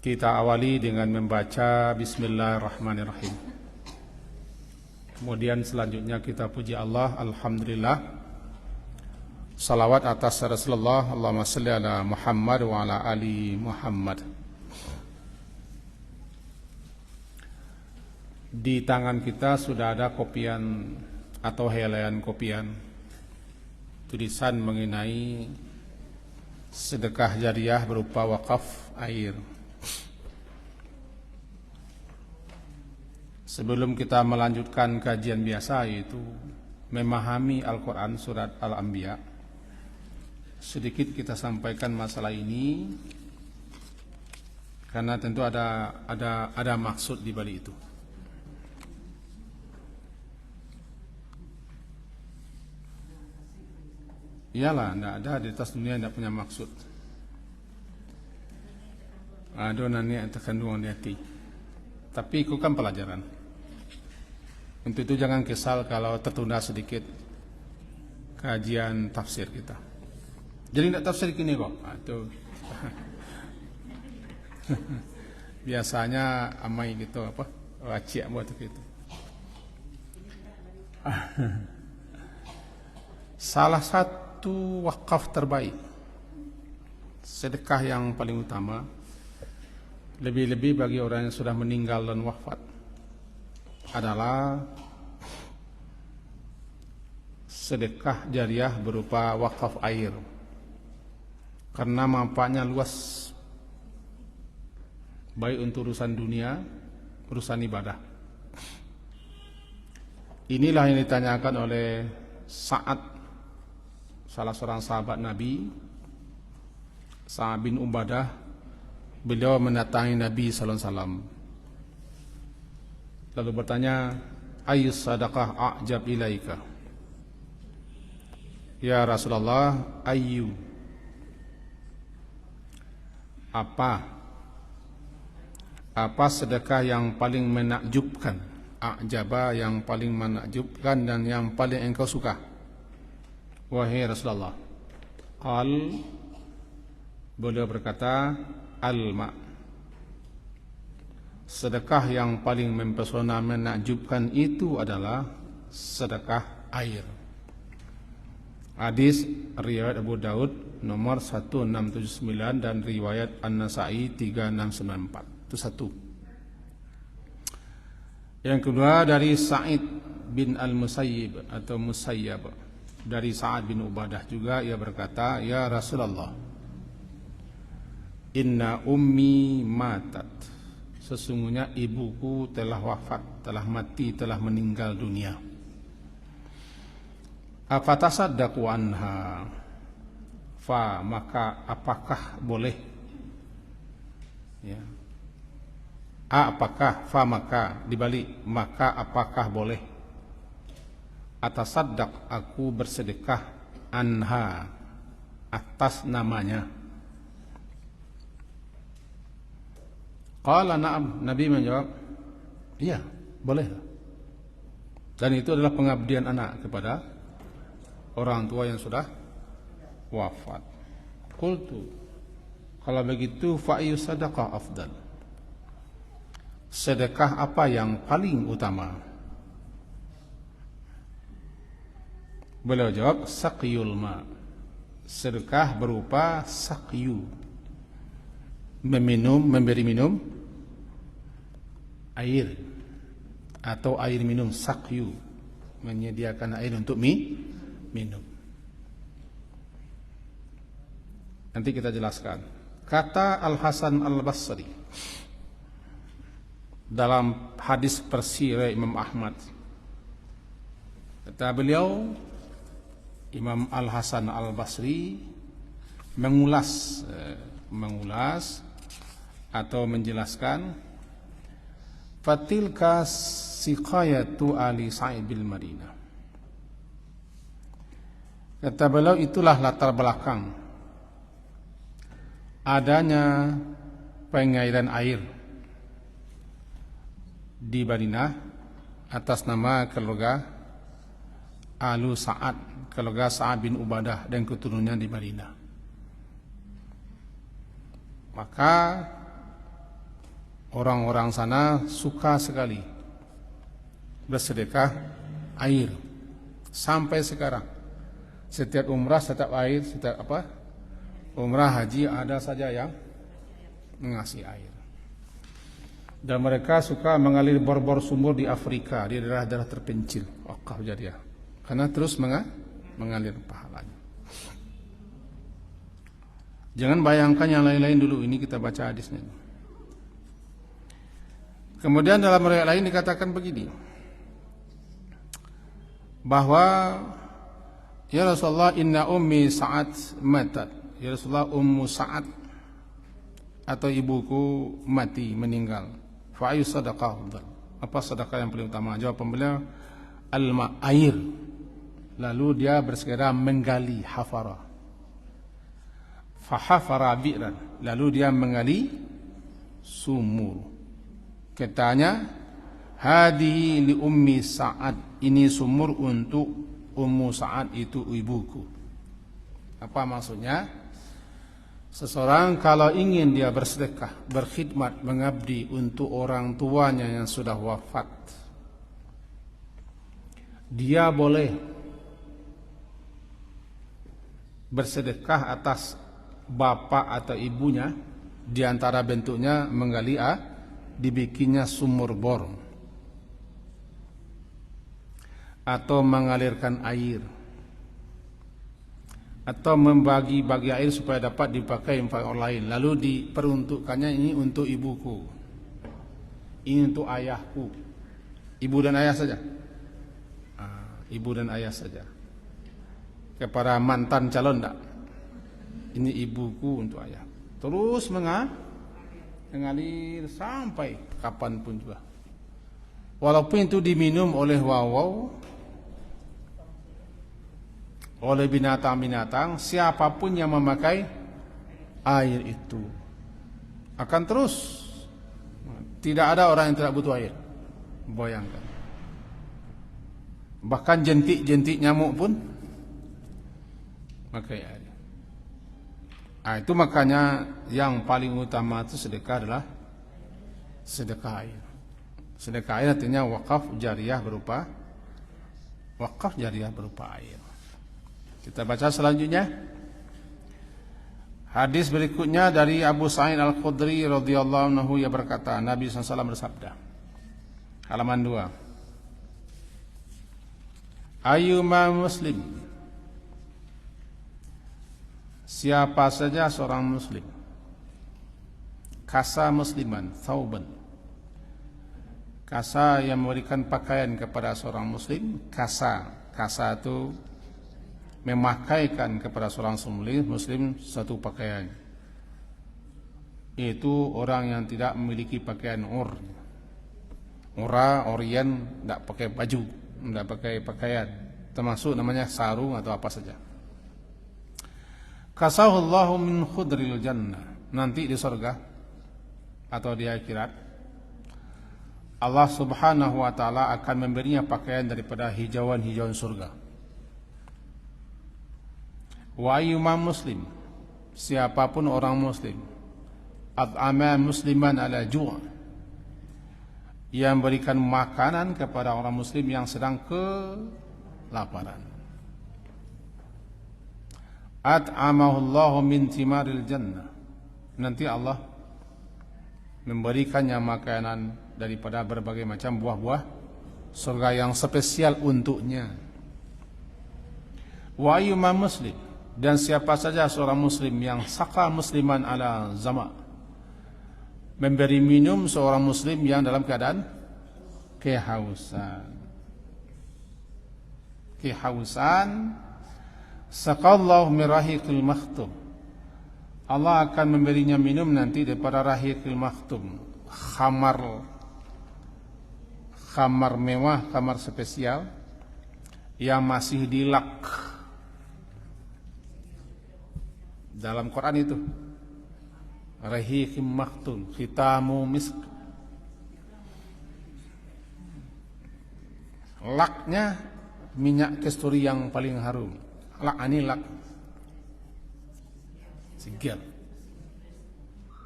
Kita awali dengan membaca Bismillahirrahmanirrahim. Kemudian selanjutnya kita puji Allah, Alhamdulillah. Salawat atas Rasulullah, Allahumma salli ala Muhammad wa ala ali Muhammad. Di tangan kita sudah ada kopian atau helaian kopian tulisan mengenai sedekah jariah berupa wakaf air. Sebelum kita melanjutkan kajian biasa, yaitu memahami Al-Quran surat Al-Anbiya, sedikit kita sampaikan masalah ini karena tentu ada maksud di balik itu. Iyalah, tidak ada di atas dunia tidak punya maksud. Ada niat terkandung di hati. Tapi itu kan pelajaran. Untuk itu jangan kesal kalau tertunda sedikit kajian tafsir kita. Jadi tidak tafsir gini kok. Itu biasanya amai gitu apa? Wajib buat gitu. Salah satu wakaf terbaik, sedekah yang paling utama, lebih-lebih bagi orang yang sudah meninggal dan wafat, adalah sedekah jariah berupa wakaf air, karena manfaatnya luas, baik untuk urusan dunia, urusan ibadah. Inilah yang ditanyakan oleh Sa'ad, salah seorang sahabat Nabi, Sa'ad bin Ubadah. Beliau mendatangi Nabi sallallahu alaihi wasallam, lalu bertanya, "Ayyus sadaqah a'jab ilaika?" Ya Rasulullah, ayyu, apa sedekah yang paling menakjubkan, a'jaba yang paling menakjubkan dan yang paling engkau suka, wahai Rasulullah? Beliau berkata, al-ma, sedekah yang paling mempesona menakjubkan itu adalah sedekah air. Hadis riwayat Abu Daud nomor 1679 dan riwayat An-Nasa'i 3694. Itu satu. Yang kedua dari Sa'id bin Al-Musayyib atau Musayyab, dari Sa'ad bin Ubadah juga, ia berkata, ya Rasulullah, inna ummi matat, sesungguhnya ibuku telah wafat, telah mati, telah meninggal dunia. Afatasaddaqu anha, fa, maka apakah boleh, ya, apakah, fa, maka dibalik, maka apakah boleh, atasaddaq, aku bersedekah, anha, atas namanya. Qala na'am, Nabi menjawab, iya, boleh. Dan itu adalah pengabdian anak kepada orang tua yang sudah wafat. Qultu, kalau begitu fa ayyu sadaqah afdal, sedekah apa yang paling utama? Beliau jawab, saqyul ma, sedekah berupa saqyu, memberi minum air atau air minum, saqyu, menyediakan air untuk minum. Nanti kita jelaskan. Kata Al-Hasan Al-Basri dalam hadis persirai Imam Ahmad, kata beliau, Imam Al-Hasan Al-Basri mengulas atau menjelaskan, fatilka siqayatu ali Sa'id bil Madinah. Kata beliau, itulah latar belakang adanya pengairan air di Madinah atas nama keluarga Alu Sa'ad, keluarga Sa'ad bin Ubadah dan keturunannya di Madinah. Maka orang-orang sana suka sekali bersedekah air. Sampai sekarang setiap umrah, setiap air, setiap umrah haji ada saja yang mengasih air. Dan mereka suka mengalir bor-bor sumur di Afrika, di daerah-daerah terpencil, wakaf jariah, karena terus mengalir pahalanya. Jangan bayangkan yang lain-lain dulu, ini kita baca hadisnya. Kemudian dalam riwayat lain dikatakan begini, bahwa ya Rasulullah, inna ummi Sa'ad matat. Ya Rasulullah, ummu Sa'ad atau ibuku mati, meninggal. Fa ayu sadaqah afdal? Apa sedekah yang paling utama? Jawab beliau, alma, air. Lalu dia bersegera menggali, hafara. Fa hafara bi'ran. Lalu dia menggali sumur. Katanya, hadihi li ummi Sa'ad. Ini sumur untuk Ummu Sa'ad, itu ibuku. Apa maksudnya? Seseorang kalau ingin dia bersedekah, berkhidmat, mengabdi untuk orang tuanya yang sudah wafat, dia boleh bersedekah atas bapak atau ibunya. Di antara bentuknya menggali, dibikinnya sumur bor, atau mengalirkan air, atau membagi-bagi air supaya dapat dipakai untuk orang lain. Lalu diperuntukkannya, ini untuk ibuku, ini untuk ayahku. Ibu dan ayah saja. Ibu dan ayah saja. Kepada mantan calon tak? Ini ibuku untuk ayah. Terus mengalir sampai kapanpun juga. Walaupun itu diminum oleh wawau, oleh binatang-binatang, siapapun yang memakai air itu akan terus. Tidak ada orang yang tidak butuh air. Bayangkan. Bahkan jentik-jentik nyamuk pun pakai air. Itu makanya yang paling utama itu sedekah adalah sedekah air. Sedekah air artinya wakaf jariah berupa air. Kita baca selanjutnya. Hadis berikutnya dari Abu Sa'id Al-Khudri radhiyallahu anhu, ia berkata, Nabi SAW bersabda, halaman 2, ayyuma muslim, siapa saja seorang muslim, kasa musliman, thawban, kasa yang memberikan pakaian kepada seorang muslim. Kasa itu memakaikan kepada seorang muslim satu pakaian. Itu orang yang tidak memiliki pakaian orien, tidak pakai baju, tidak pakai pakaian, termasuk namanya sarung atau apa saja. Kasahullahu min khudril jannah. Nanti di surga atau di akhirat, Allah Subhanahu wa ta'ala akan memberinya pakaian daripada hijauan-hijauan surga. Wa ayyuma muslim, siapapun orang muslim, at'ama musliman ala ju', yang berikan makanan kepada orang muslim yang sedang kelaparan, at'amahullahu min thimaril jannah, nanti Allah memberikannya makanan daripada berbagai macam buah-buah surga yang spesial untuknya. Wa ayyuma muslim, dan siapa saja seorang muslim yang saka musliman ala zama, memberi minum seorang muslim yang dalam keadaan kehausan, saqallahu min rahiqil makhtum, Allah akan memberinya minum nanti daripada rahiqil makhtum, khamar mewah, khamar spesial yang masih dilak. Dalam Quran itu rahiqim makhtum, khitamu misk. Laknya minyak kasturi yang paling harum. Lak ini lak sigel,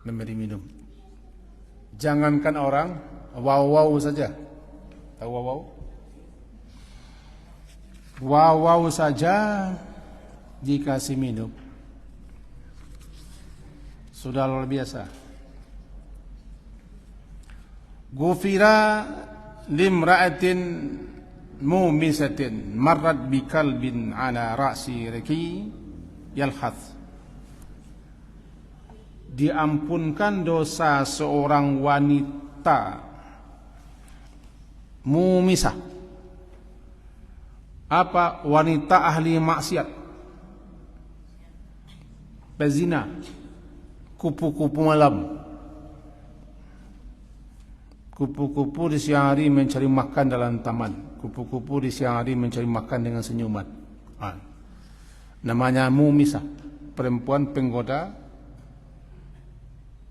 memberi minum. Jangankan orang, wow saja. Tahu wow? Wow saja dikasih minum sudah luar biasa. Gufira limra'atin mumisatin marrat bikalbin ala ra'si raki yalhath. Diampunkan dosa seorang wanita mumisah. Apa? Wanita ahli maksiat, pezina, kupu-kupu malam. Kupu-kupu di siang hari mencari makan dalam taman. Kupu-kupu di siang hari mencari makan dengan senyuman. Namanya mumisah, perempuan penggoda,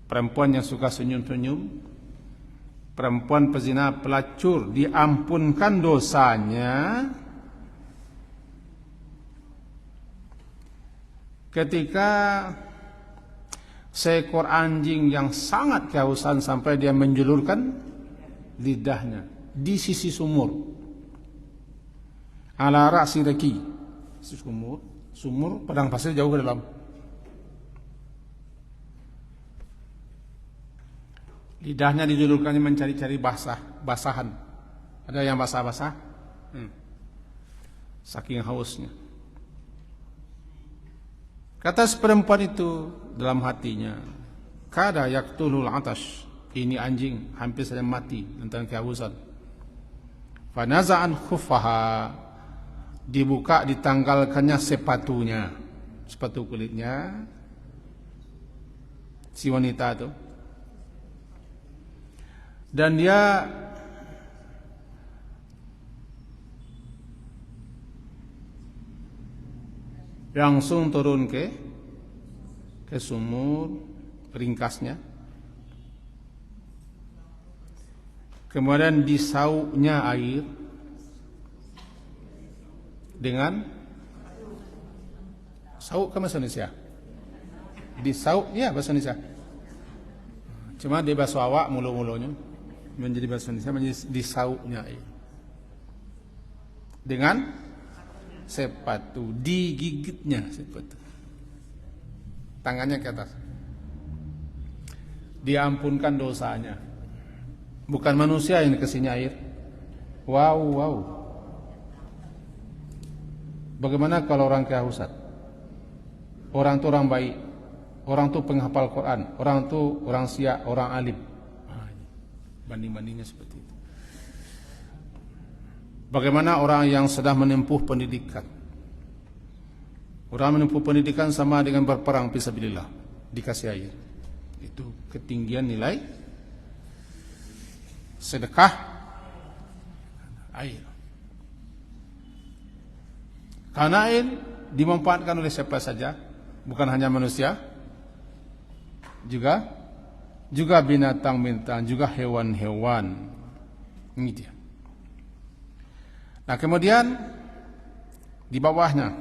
perempuan yang suka senyum-senyum, perempuan pezina, pelacur. Diampunkan dosanya ketika seekor anjing yang sangat kehausan sampai dia menjulurkan lidahnya di sisi sumur, ala ra'si raki, sumur padang pasir jauh ke dalam. Lidahnya dijulurkannya mencari-cari basahan. Ada yang basah-basah, saking hausnya. Kata perempuan itu dalam hatinya, kada yaqtulul atash, ini anjing hampir saja mati tentang kehausan. Fanaza'an khuffaha, dibuka ditanggalkannya sepatunya, sepatu kulitnya si wanita itu. Dan dia langsung turun ke sumur, ringkasnya. Kemudian disauknya air dengan sauk ke bahasa Indonesia. Disauk ya bahasa Indonesia. Cuma di bahasa awak mulu-mulunya menjadi bahasa Indonesia menjadi disauknya air. Dengan sepatu, digigitnya sepatu. Tangannya ke atas. Diampunkan dosanya. Bukan manusia yang dikasihnya air. Wow. Bagaimana kalau orang kehausan? Orang itu orang baik, orang itu penghafal Quran, orang itu orang siak, orang alim. Banding-bandingnya seperti itu. Bagaimana orang yang sedang menempuh pendidikan? Orang menempuh pendidikan sama dengan berperang fisabilillah, dikasih air. Itu ketinggian nilai sedekah air. Karena air dimanfaatkan oleh siapa saja, bukan hanya manusia, juga binatang-binatang, juga hewan-hewan. Ini dia. Nah, kemudian di bawahnya,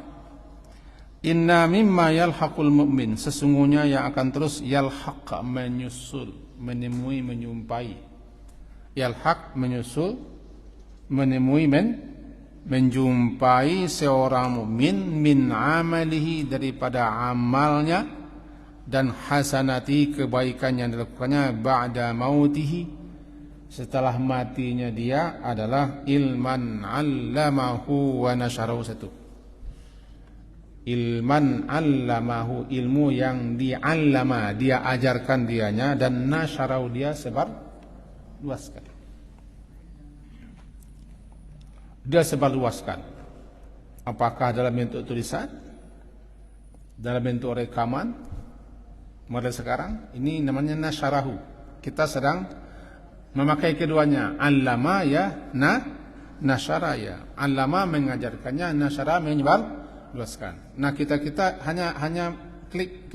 inna mimma yalhaqul mu'min, sesungguhnya yang akan terus yalhaq, menyusul, menemui, menyumpai. Yalhaq, menyusul, menemui, menjumpai seorang mukmin min amalihi, daripada amalnya, dan hasanati, kebaikan yang dilakukannya, ba'da mautihi, setelah matinya dia, adalah ilman 'allamahu wa nasyarahu. Satu, ilman 'allamahu, ilmu yang di'allama, dia ajarkan dianya, dan nasyarahu, dia sebar luaskan. Dia sebar luaskan. Apakah dalam bentuk tulisan, dalam bentuk rekaman, model sekarang ini namanya nasyarahu. Kita sedang memakai keduanya, allama ya, nasyara ya. Allama mengajarkannya, nasyara menyebar luaskan. Nah, kita hanya klik,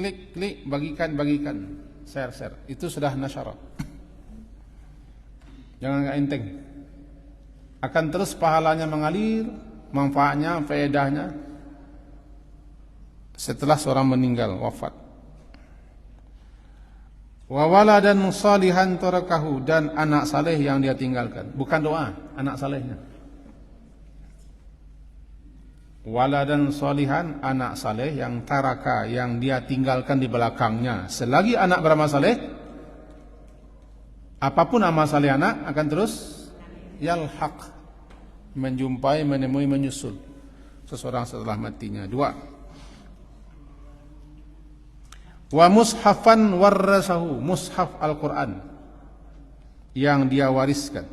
bagikan, share. Itu sudah nasyara. Jangan enteng. Akan terus pahalanya mengalir, manfaatnya, faedahnya setelah seorang meninggal, wafat. Wa waladan salihan tarakahu, dan anak saleh yang dia tinggalkan. Bukan doa, anak salehnya. Waladan salihan, anak saleh yang taraka, yang dia tinggalkan di belakangnya. Selagi anak beramal saleh, apapun amal saleh anak akan terus yalhaq, menjumpai, menemui, menyusul seseorang setelah matinya. 2. Wa mushafan warasahu, mushaf Al-Quran yang dia wariskan,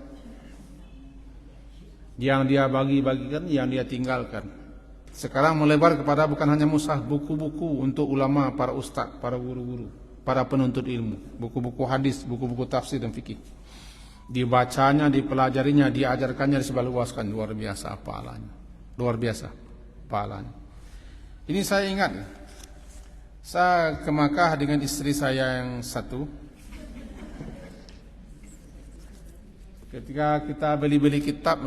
yang dia bagi-bagikan, yang dia tinggalkan. Sekarang melebar kepada bukan hanya mushaf, buku-buku untuk ulama, para ustaz, para guru-guru, para penuntut ilmu, buku-buku hadis, buku-buku tafsir dan fikih. Dibacanya, dipelajarinya, diajarkannya, disebarluaskan. Luar biasa pahalanya. Luar biasa pahalanya. Ini saya ingat, saya ke Makkah dengan istri saya yang satu. Ketika kita beli kitab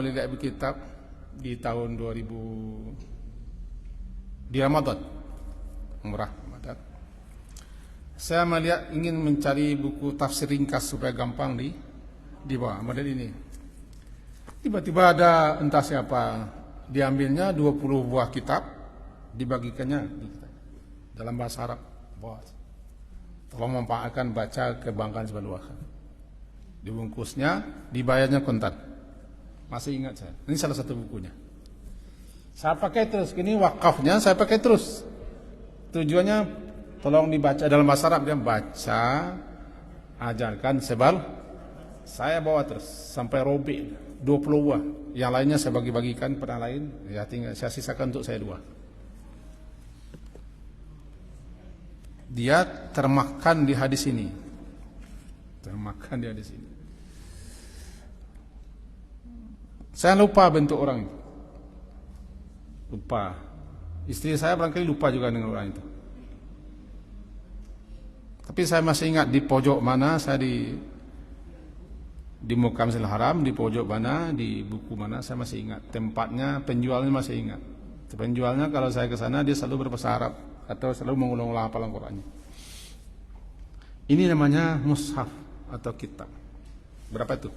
di tahun 2000, di Ramadan, umrah Ramadan, saya melihat ingin mencari buku tafsir ringkas supaya gampang dibawa model ini. Tiba-tiba ada entah siapa, diambilnya 20 buah kitab, dibagikannya dalam bahasa Arab. Tolong memanfaatkan, baca, kebanggaan sebarluaskan. Dibungkusnya, dibayarnya kontan. Masih ingat saya. Ini salah satu bukunya. Saya pakai terus. Ini wakafnya saya pakai terus. Tujuannya tolong dibaca dalam bahasa Arab. Dia baca, ajarkan, sebar. Saya bawa terus sampai robek 20 buah. Yang lainnya saya bagi-bagikan pada lain. Ya tinggal saya sisakan untuk saya 2. Dia termakan di hadis ini. Termakan di hadis ini. Saya lupa bentuk orang itu. Lupa. Istri saya barangkali lupa juga dengan orang itu. Tapi saya masih ingat di pojok mana saya di Muka Masjidil Haram, di pojok mana, di buku mana, saya masih ingat. Tempatnya, penjualnya masih ingat. Penjualnya kalau saya ke sana dia selalu berbahasa Arab atau selalu mengulang-ulang hafalan Qur'annya. Ini namanya mushaf atau kitab. Berapa itu?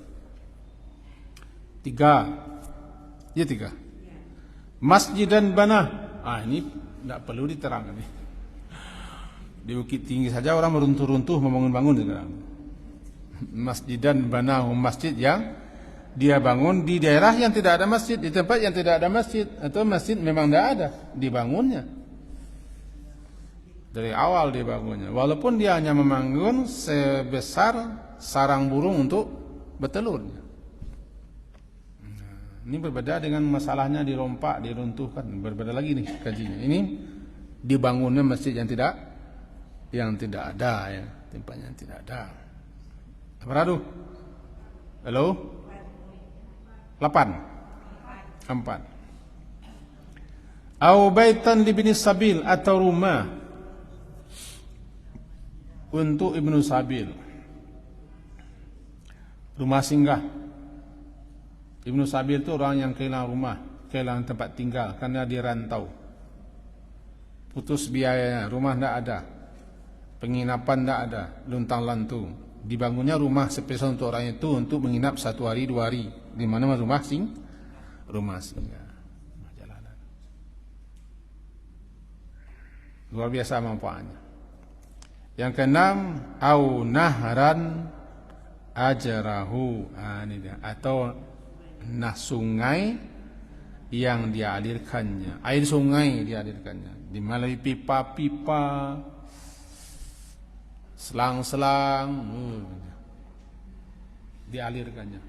3. Ya 3. Masjid dan bana. Ini tidak perlu diterangkan nih. Di Bukit Tinggi saja orang meruntuh-runtuh membangun-bangun sekarang. Masjid dan bana, masjid yang dia bangun di daerah yang tidak ada masjid, di tempat yang tidak ada masjid, atau masjid memang tidak ada, dibangunnya. Dari awal dibangunnya. Walaupun dia hanya membangun sebesar sarang burung untuk bertelurnya. Ini berbeda dengan masalahnya dirompak, diruntuhkan. Berbeda lagi nih kajinya. Ini dibangunnya masjid yang tidak ada, ya, tempatnya yang tidak ada. Berapa? Halo? 8. 4. Au baitan libni sabil, atau rumah untuk ibnu sabil, rumah singgah. Ibnu sabil itu orang yang kehilangan rumah, kehilangan tempat tinggal karena dia rantau, putus biayanya, rumah tidak ada, penginapan tidak ada, luntang-lantung. Dibangunnya rumah spesial untuk orang itu untuk menginap 1 hari 2 hari. Di mana rumah singgah, rumah jalanan. Luar biasa manfaatnya. Yang ke-6, au nahran ajrahu, atau sungai yang dia alirkannya, air sungai dia alirkannya, melalui pipa-pipa, selang-selang, dialirkannya.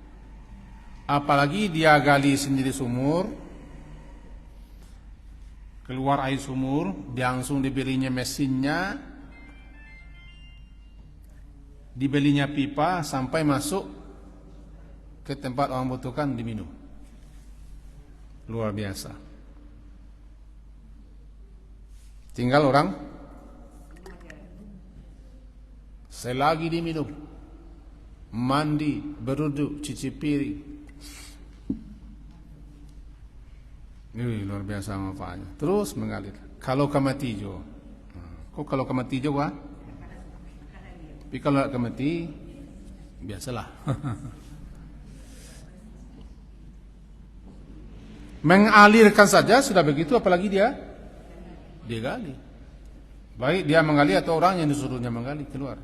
Apalagi dia gali sendiri sumur, keluar air sumur, dia langsung dibelinya mesinnya, dibelinya pipa sampai masuk ke tempat orang butuhkan, diminum. Luar biasa. Tinggal orang selagi diminum, mandi, beruduk, cuci piring. Ini luar biasa manfaatnya. Terus mengalir. Kalau kamatijo. Kok kalau kamatijo, Pak? Tapi kalau nak mati, biasalah. Mengalirkan saja sudah begitu, apalagi dia gali. Baik dia menggali atau orang yang disuruhnya menggali keluar.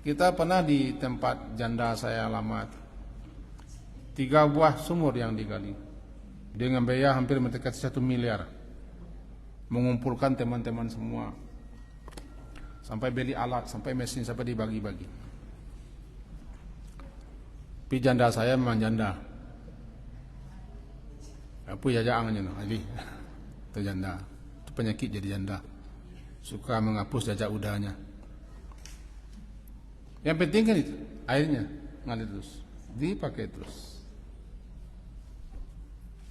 Kita pernah di tempat janda saya lama, 3 buah sumur yang digali dengan biaya hampir mendekati 1 miliar. Mengumpulkan teman-teman semua, sampai beli alat, sampai mesin, sampai dibagi-bagi. Tapi janda saya memang janda. Apa ya jangannya no, jadi itu janda, itu penyakit jadi janda. Suka menghapus jajak udahnya. Yang penting kan itu, airnya ngalir terus, dipakai terus.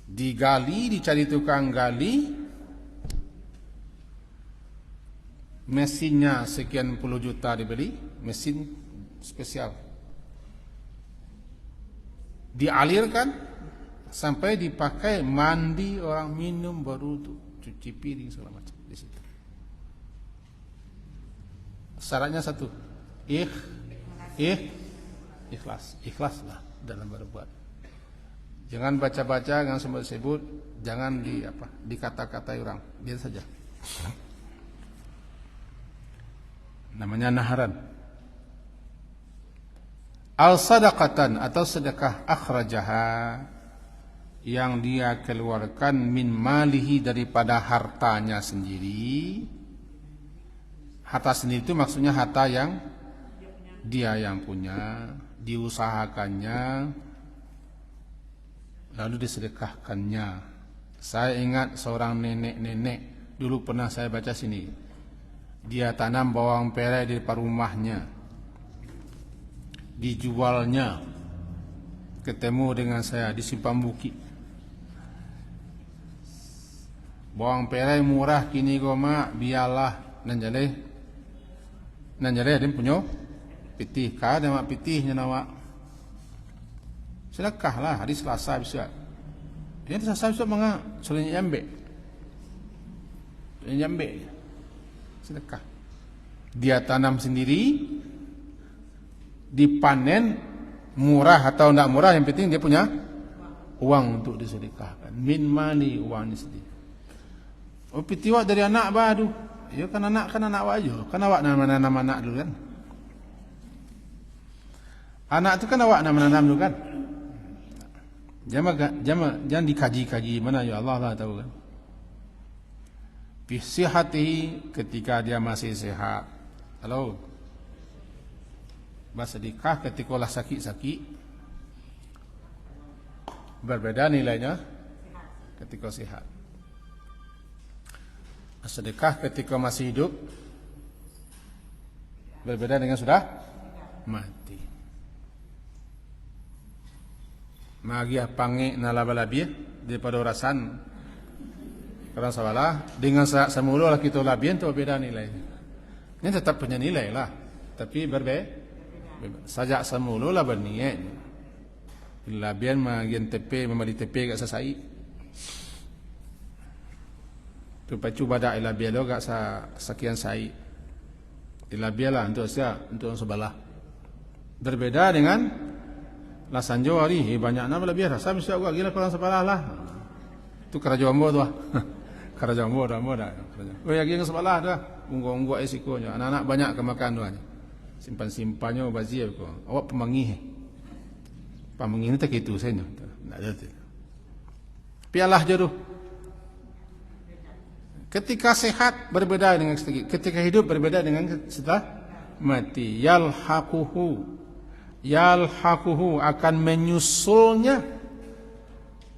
Digali, dicari tukang gali, mesinnya sekian puluh juta dibeli, mesin spesial. Dialirkan sampai dipakai mandi orang, minum, baru untuk cuci piring segala macam di situ. Syaratnya satu, ikhlaslah dalam berbuat. Jangan baca-baca, jangan sebut-sebut, jangan dikata-katai orang, biar saja. Namanya naharan. Al-sadaqatan atau sedekah akhrajaha, yang dia keluarkan min malihi daripada hartanya sendiri. Harta sendiri itu maksudnya harta yang dia yang punya, diusahakannya, lalu disedekahkannya. Saya ingat seorang nenek-nenek dulu pernah saya baca sini. Dia tanam bawang merah di depan rumahnya, dijualnya, ketemu dengan saya di Simpang Bukit. Bawang merah murah kini goma, biarlah nanjale dia punya pitih, kada mak pitihnya nawak. Sedekahlah hari Selasa bisa. Dia Selasa bisa menga suruhnya nyambe. Sedekah. Dia tanam sendiri, dipanen, murah atau tidak murah, yang penting dia punya uang untuk disedekahkan. Min mali, uang ini sendiri. Oh, pitiwa dari anak baru. Ya kan anak wajah. Kan awak nama anak dulu kan. Anak itu kan awak nama dulu kan. Jangan dikaji-kaji mana ya Allah lah tahu kan. Fisihati ketika dia masih sehat. Halo. Bersedekah ketika lah sakit-sakit. Berbeda nilainya ketika sehat. Sedekah ketika masih hidup berbeda dengan sudah mati. Magia pange nalabalabia daripada orasan karena salah dengan semula lah kita labian tu berbeda nilainya. Ini tetap punya nilai lah, tapi berbeda. Sajak semula lah berniat. Labian magian tepe memadi tepe kat sasai. Pacu badak ila bialo gak sekian sai. Ila biala untuk sebelah. Berbeda dengan lasanjo hari banyak nama lebih rasa mesti gua gila kurang sebelah lah. Itu kerajaan tu. Kerajaan dah. Oh ya gila sebelah dah. Unggu esikonya. Anak-anak banyak kemakan tu. Simpan-simpannya bazir ko. Awak pemangih. Pemangih ni tak itu saya. Tak ada tu. Pialah je tu. Ketika sehat berbeda dengan ketika hidup berbeda dengan setelah mati. Yalhaquhu akan menyusulnya.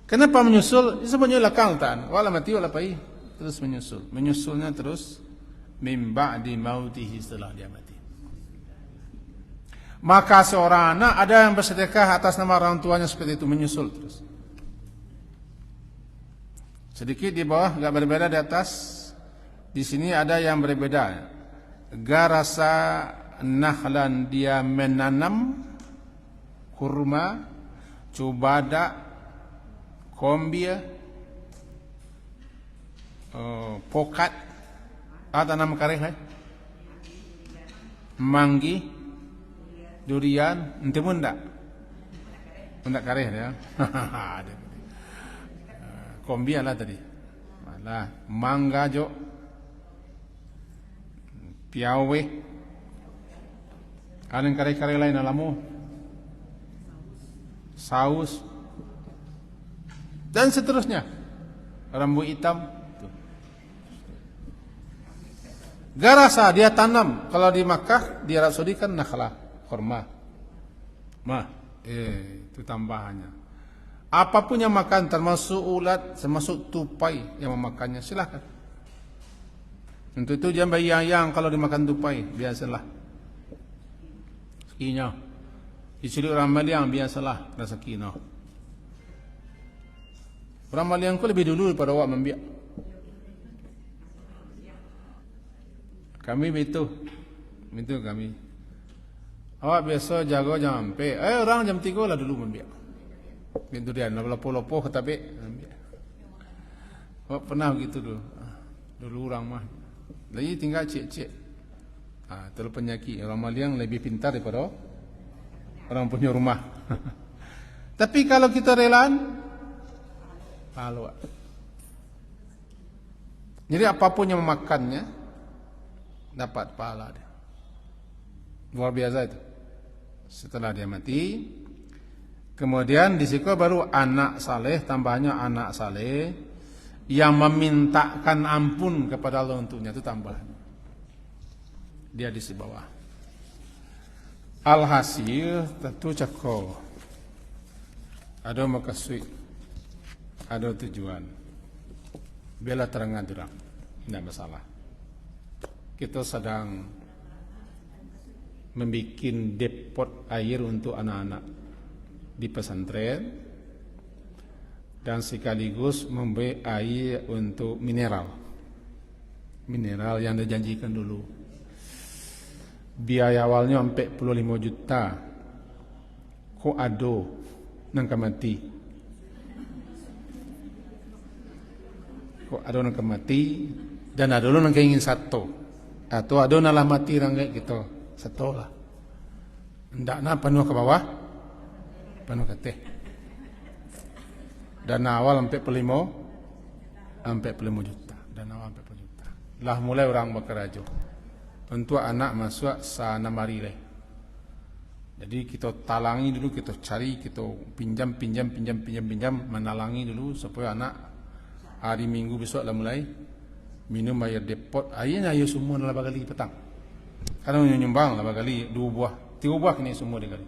Kenapa menyusul? Sebenarnya lakaltan. Wala mati wala pai. Terus menyusul. Menyusulnya terus min ba'di mautihi, setelah dia mati. Maka seorang anak ada yang bersedekah atas nama orang tuanya seperti itu, menyusul terus. Sedikit di bawah, enggak berbeda di atas. Di sini ada yang berbeda. Garasa nahlan, dia menanam kurma, cubada, kombia, pokat, tanam kareh. manggi, durian, ente pun enggak? Enggak kareh ya. Kombi lah tadi. Malah mangga jo. Piawe. Ada yang kareh-kareh lain alamu. Saus. Dan seterusnya. Rambu hitam. Garasa dia tanam. Kalau di Makkah, di Arab Saudi kan nakhlah, kurma. Itu tambahannya. Apapun yang makan, termasuk ulat, termasuk tupai yang memakannya, silakan. Untuk itu jangan bayang-bayang kalau dimakan tupai, biasalah. Rezekinya. Disuruh orang Maliang, biasalah rezekinya. Orang Maliang ku lebih dulu daripada awak membiak. Kami begitu kami. Awak biasa jaga jam sampai. Orang jam 3 lah dulu membiak. Pintu dia lopoh-lopoh ketabik membiak. Awak pernah begitu dulu. Dulu orang mah. Lagi tinggal cek-cek. Terlalu penyakit. Orang Maliang lebih pintar daripada orang punya rumah. Tapi kalau kita relaan, pahala. Jadi apapun yang memakannya, dapat pahala dia. Luar biasa itu. Setelah dia mati, kemudian di situ baru anak saleh, tambahnya anak saleh yang memintakan ampun kepada Allah untuknya, itu tambahan. Dia di bawah. Alhasil tentu cakap ada makasih, ada tujuan. Bela terangan durang, tidak masalah. Kita sedang membuat depot air untuk anak-anak di pesantren dan sekaligus memberi air untuk mineral yang dijanjikan dulu. Biaya awalnya 45 juta. Kok ado nang mati? Kok ado nang mati? Dan ada nang ingin satu. Atau ada nalah mati ranggai gitu. Satu lah. Ndak na penuh ke bawah, penuh ke teh. Dan awal sampai 45 juta. Dan awal sampai 40 juta. Lah mulai orang bekerja. Untuk anak masuk sana mari leh. Jadi kita talangi dulu, kita cari, kita pinjam, menalangi dulu supaya anak hari Minggu besok lah mulai minum air depot. Airnya air semua lah kali petang. Kadang nyumbang lah kali 2 buah, 3 buah kini semua dikali.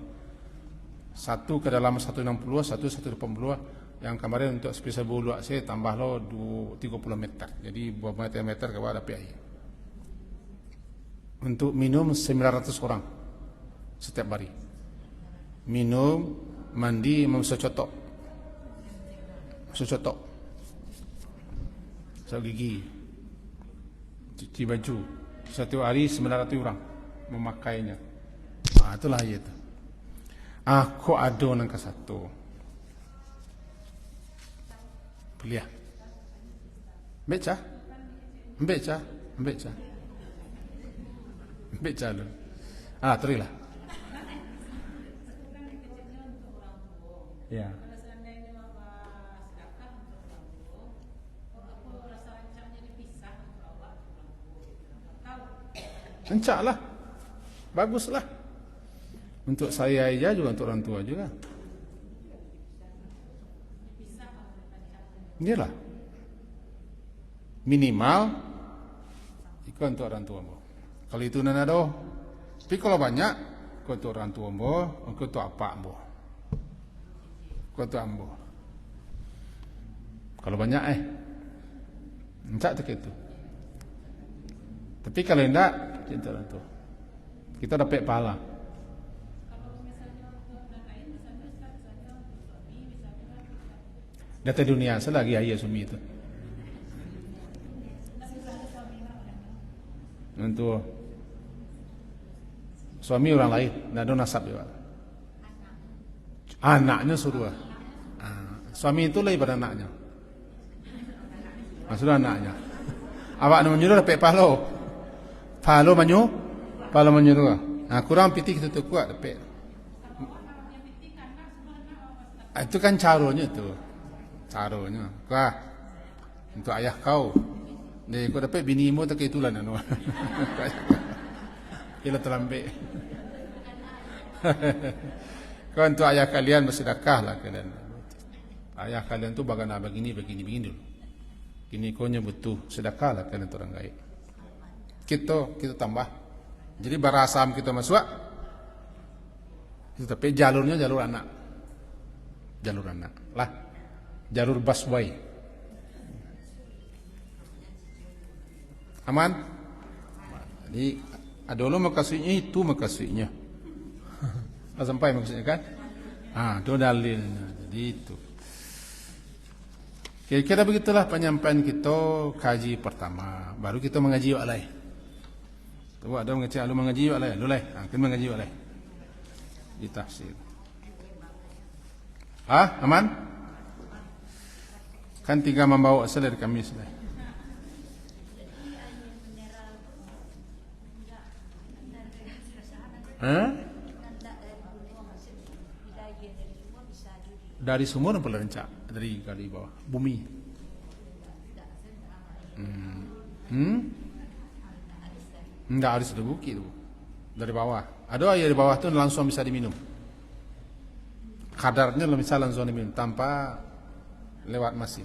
Satu ke dalam 160, satu 180. Yang kemarin untuk spesial bulu saya tambah lo 30 meter. Jadi buah meter ke bawah dapat air. Untuk minum 900 orang setiap hari. Minum, mandi, mencotok. Mencotok. Gigi. Cuci baju. Satu hari 900 orang memakainya. Itulah itu. Aku ada nang ke satu. Belia. Beca lu. Terilah. Ya. Encaklah. Baguslah. Untuk saya aja juga, untuk orang tua juga. Inilah. Minimal itu untuk orang tua. Kalau itu nanado. Tapi kalau banyak, untuk orang tua mbo, untuk apa mbo. Untuk ambo. Kalau banyak encak itu. Tapi kalau tidak, cinta orang tua. Kita dapat pahala. Data dunia selagi ayah sumi itu. Untuk suami orang lain, tidak ada nasab juga. Anaknya suruh. Suami itu lebih pada anaknya. Maksudnya anaknya. Awak nak menyuruh dapat pahala. Pahala Pala menyuruh. Nah, kurang pitih itu kuat tapi. Itu kan caranya itu. Caranya. Wah, untuk ayah kau. Dia kau dapat binimu tak itulah anu. Kila terlambat. Kau untuk ayah kalian bersedekah lah kalian. Ayah kalian tu bagaimana begini dulu. Ini kau butuh sedekah lah kalian orang gaib. Kita tambah. Jadi barasam kita masuk. Tapi jalurnya jalur anak. Jalur anak lah. Jalur busway. Aman? Jadi adolo makasihnya itu makasihnya. Sampai maksudnya kan? Itu dalilnya. Jadi itu. Kira-kira begitulah penyampaian kita kaji pertama. Baru kita mengaji walai. Coba ada mengaji alu mengaji walai, lulai. Kan mengaji walai. Di tafsir. Aman? Kan 3 membawa asal dari Kamis lah. Dari sumur apa lencak? Dari kali bawah bumi. Enggak harus ada bukit itu. Dari bawah. Ada air di bawah tu langsung bisa diminum. Kadarnya bisa langsung diminum tanpa lewat masjid.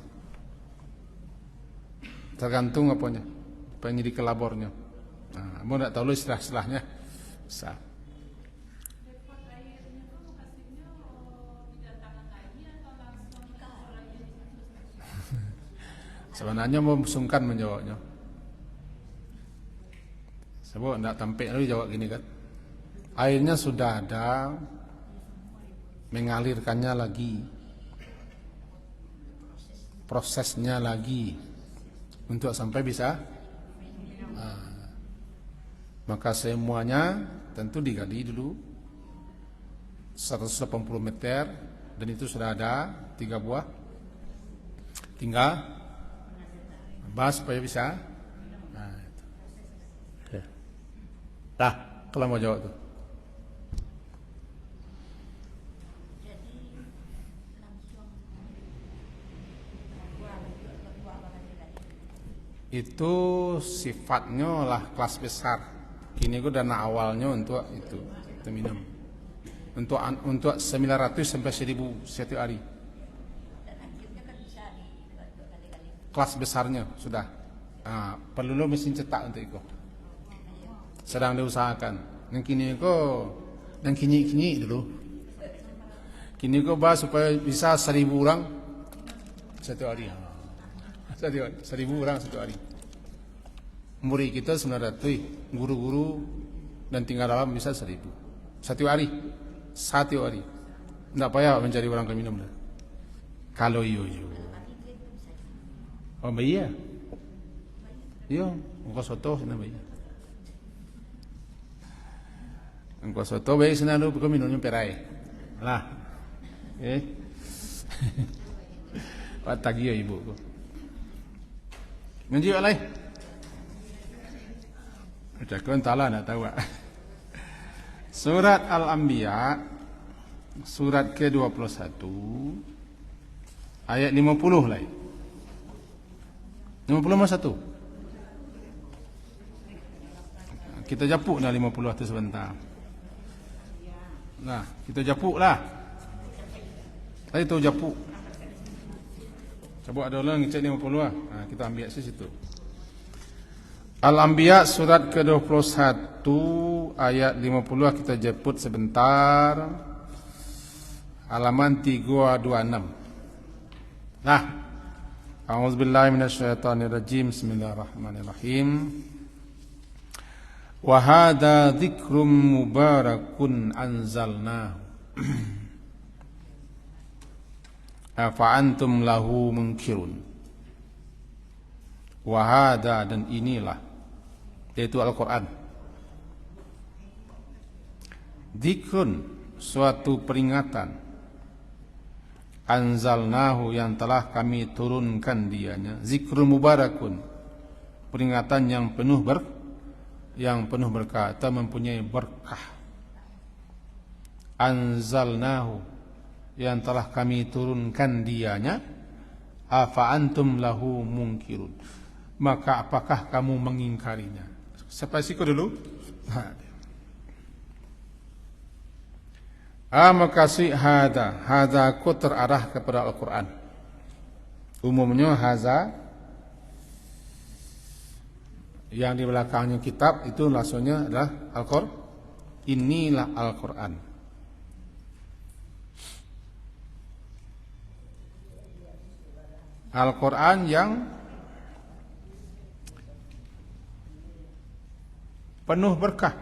Tergantung apanya, penyidik labornya. Mau tak tahu istilah-istilahnya. Bisa. Sebenarnya mau sungkan menjawabnya. Sebab tidak tampil lagi jawab gini kan. Airnya sudah ada, mengalirkannya lagi, prosesnya lagi untuk sampai bisa. Maka semuanya tentu digali dulu 180 meter dan itu sudah ada 3 buah. Tinggal bahas supaya bisa. Kalau mau jawab tuh. Itu sifatnya lah kelas besar. Kini gue dana awalnya untuk itu minum. Untuk 900 sampai 1000 setiap hari. Kelas besarnya sudah. Perlu lo mesin cetak untuk itu. Sedang diusahakan. Yang kini dan kini dulu. Kini bahas supaya bisa 1000 orang satu hari. 1000 orang satu hari. Murid kita 900, guru-guru dan tinggal dalam bisa 1000. Satu hari. Tidak payah mencari orang ke minum dah. Kalau iyo. Oh iya. Iya, engkau soto sana bayi. Engkau soto bayi sana lu kau minumnya perai. Lah. Patagi ya ibu ko. Ngaji alai. Ucapkan tala nak tahu. Surat Al-Anbiya surat ke-21 ayat 50 lah. 51. Kita japuk dah 50 tu sebentar. Nah, kita japuk lah. Tadi tu japuk. Coba ada orang ngecek 50 lah. Kita ambil di situ. Al-Anbiya surat ke-21 ayat 50 kita jemput sebentar. Halaman 326. Nah. A'udzubillahi minasyaitonirrajim. Bismillahirrahmanirrahim. Wa hadza dzikrum mubarakun anzalnahu. Afa antum lahu munkirun. Wa hadza dan inilah yaitu Al-Quran. Dzikrun suatu peringatan. Anzalnahu yang telah kami turunkan dianya. Zikrun mubarakun peringatan yang penuh yang penuh berkah atau mempunyai berkah. Anzalnahu, yang telah kami turunkan dianya. Afa antum lahu munkirun, maka apakah kamu mengingkarinya? Sampai siku dulu. Makasih hada ku terarah kepada Al-Quran. Umumnya haza yang di belakangnya kitab itu langsungnya adalah Al-Quran. Inilah Al-Quran. Al-Quran yang penuh berkah.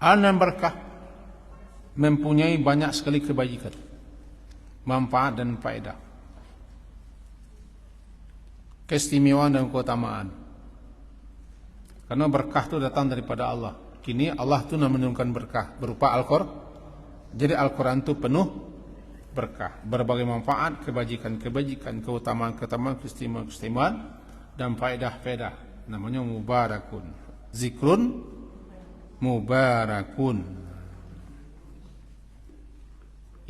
Al-Quran berkah, mempunyai banyak sekali kebajikan, manfaat dan faedah, keistimewaan dan keutamaan. Karena berkah itu datang daripada Allah. Kini Allah itu menurunkan berkah berupa Al-Quran. Jadi Al-Quran itu penuh berkah, berbagai manfaat, kebajikan-kebajikan, keutamaan-keutamaan, keistimewaan dan faedah-faedah. Namanya mubarakun. Zikrun mubarakun.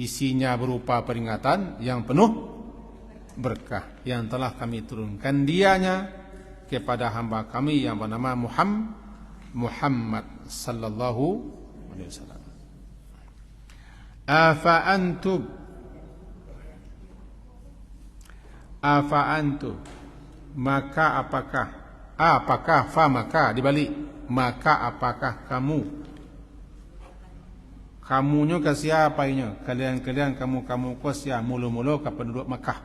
Isinya berupa peringatan yang penuh berkah yang telah kami turunkan dianya kepada hamba kami yang bernama Muhammad sallallahu alaihi wasallam. Afa antum, maka apakah fa maka dibalik, maka apakah kamunya ke siapa ini? Kalian kamu ke siapa? Mulu-mulu ke penduduk Makkah.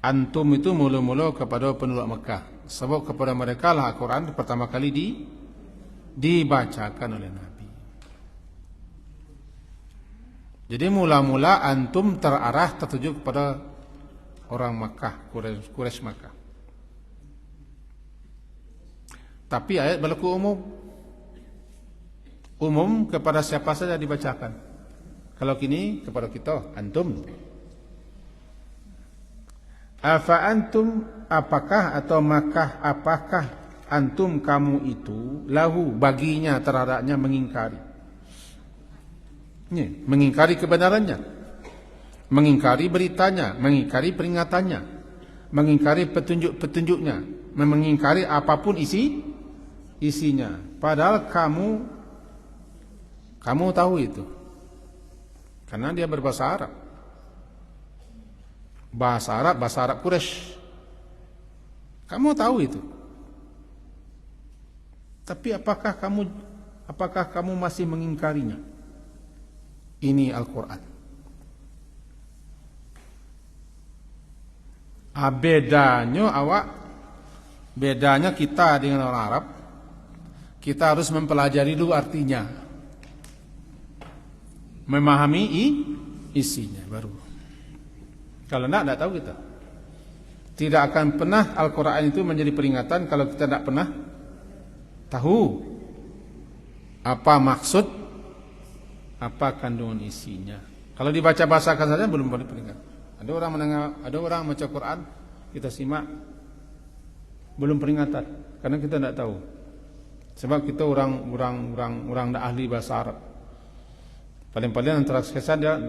Antum itu mulu-mulu kepada penduduk Makkah, sebab kepada mereka lah Al-Quran pertama kali dibacakan oleh Nabi. Jadi mula-mula antum terarah tertuju kepada orang Makkah, Quraisy Makkah. Tapi ayat berlaku umum kepada siapa saja dibacakan. Kalau kini kepada kita, antum. Afa antum, apakah atau maka apakah antum kamu itu lahu baginya terhadapnya mengingkari. Mengingkari kebenarannya, mengingkari beritanya, mengingkari peringatannya, mengingkari petunjuk-petunjuknya, mengingkari apapun isinya. Padahal kamu tahu itu, karena dia berbahasa Arab, bahasa Arab Quraisy. Kamu tahu itu. Tapi apakah kamu masih mengingkarinya? Ini Al-Quran. Bedanya kita dengan orang Arab, kita harus mempelajari dulu artinya, memahami isinya baru. Kalau tidak tahu kita. Tidak akan pernah Al-Quran itu menjadi peringatan kalau kita tidak pernah tahu apa maksud, apa kandungan isinya. Kalau dibaca bahasakan saja belum boleh peringatan. Ada orang baca Quran, kita simak belum peringatan karena kita tidak tahu. Sebab kita orang tidak ahli bahasa Arab. Paling-paling antara kesan dia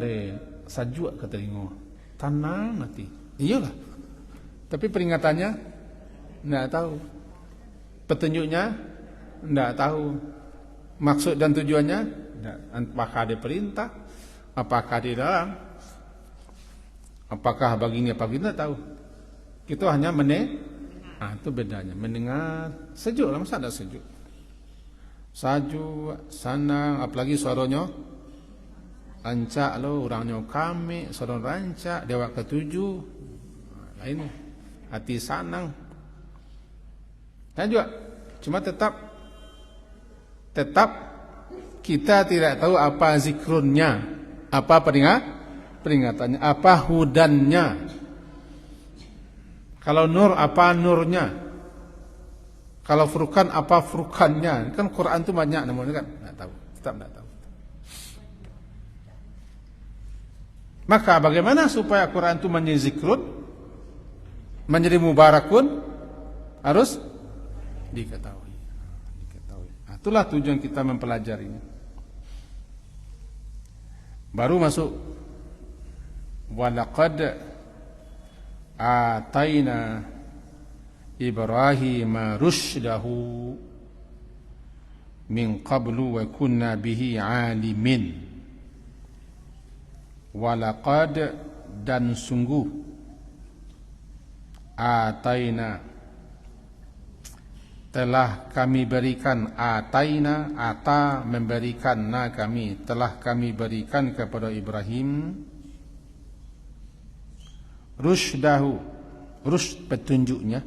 sajuk kata dengar. Tenang nanti. Iyalah. Tapi peringatannya tidak tahu. Petunjuknya tidak tahu. Maksud dan tujuannya, apakah ada perintah, apakah di dalam, apakah baginya apa kita tahu. Kita hanya itu bedanya. Mendengar sejuk lah, masa ada sejuk. Sajuk, senang, apalagi suaranya rancak lo, orangnya kami, suara rancak, dewa ketujuh, lain hati senang. Dan juga cuma tetap kita tidak tahu apa zikrunnya, apa peringatannya, apa hudannya. Kalau nur, apa nurnya. Kalau furqan, apa furqannya. Kan Quran itu banyak namanya kan, tidak tahu, tetap tidak tahu. Maka bagaimana supaya Quran itu menjadi zikrun, menjadi mubarakun? Harus diketahui. Nah, itulah tujuan kita mempelajarinya. Baru masuk walaqad ataina Ibrahim rusydahu min qablu wa kunna bihi alimin. Walaqad, dan sungguh, ataina, telah kami berikan, ataina, ata, memberikan, na kami, telah kami berikan kepada Ibrahim rusydahu, rusyd petunjuknya,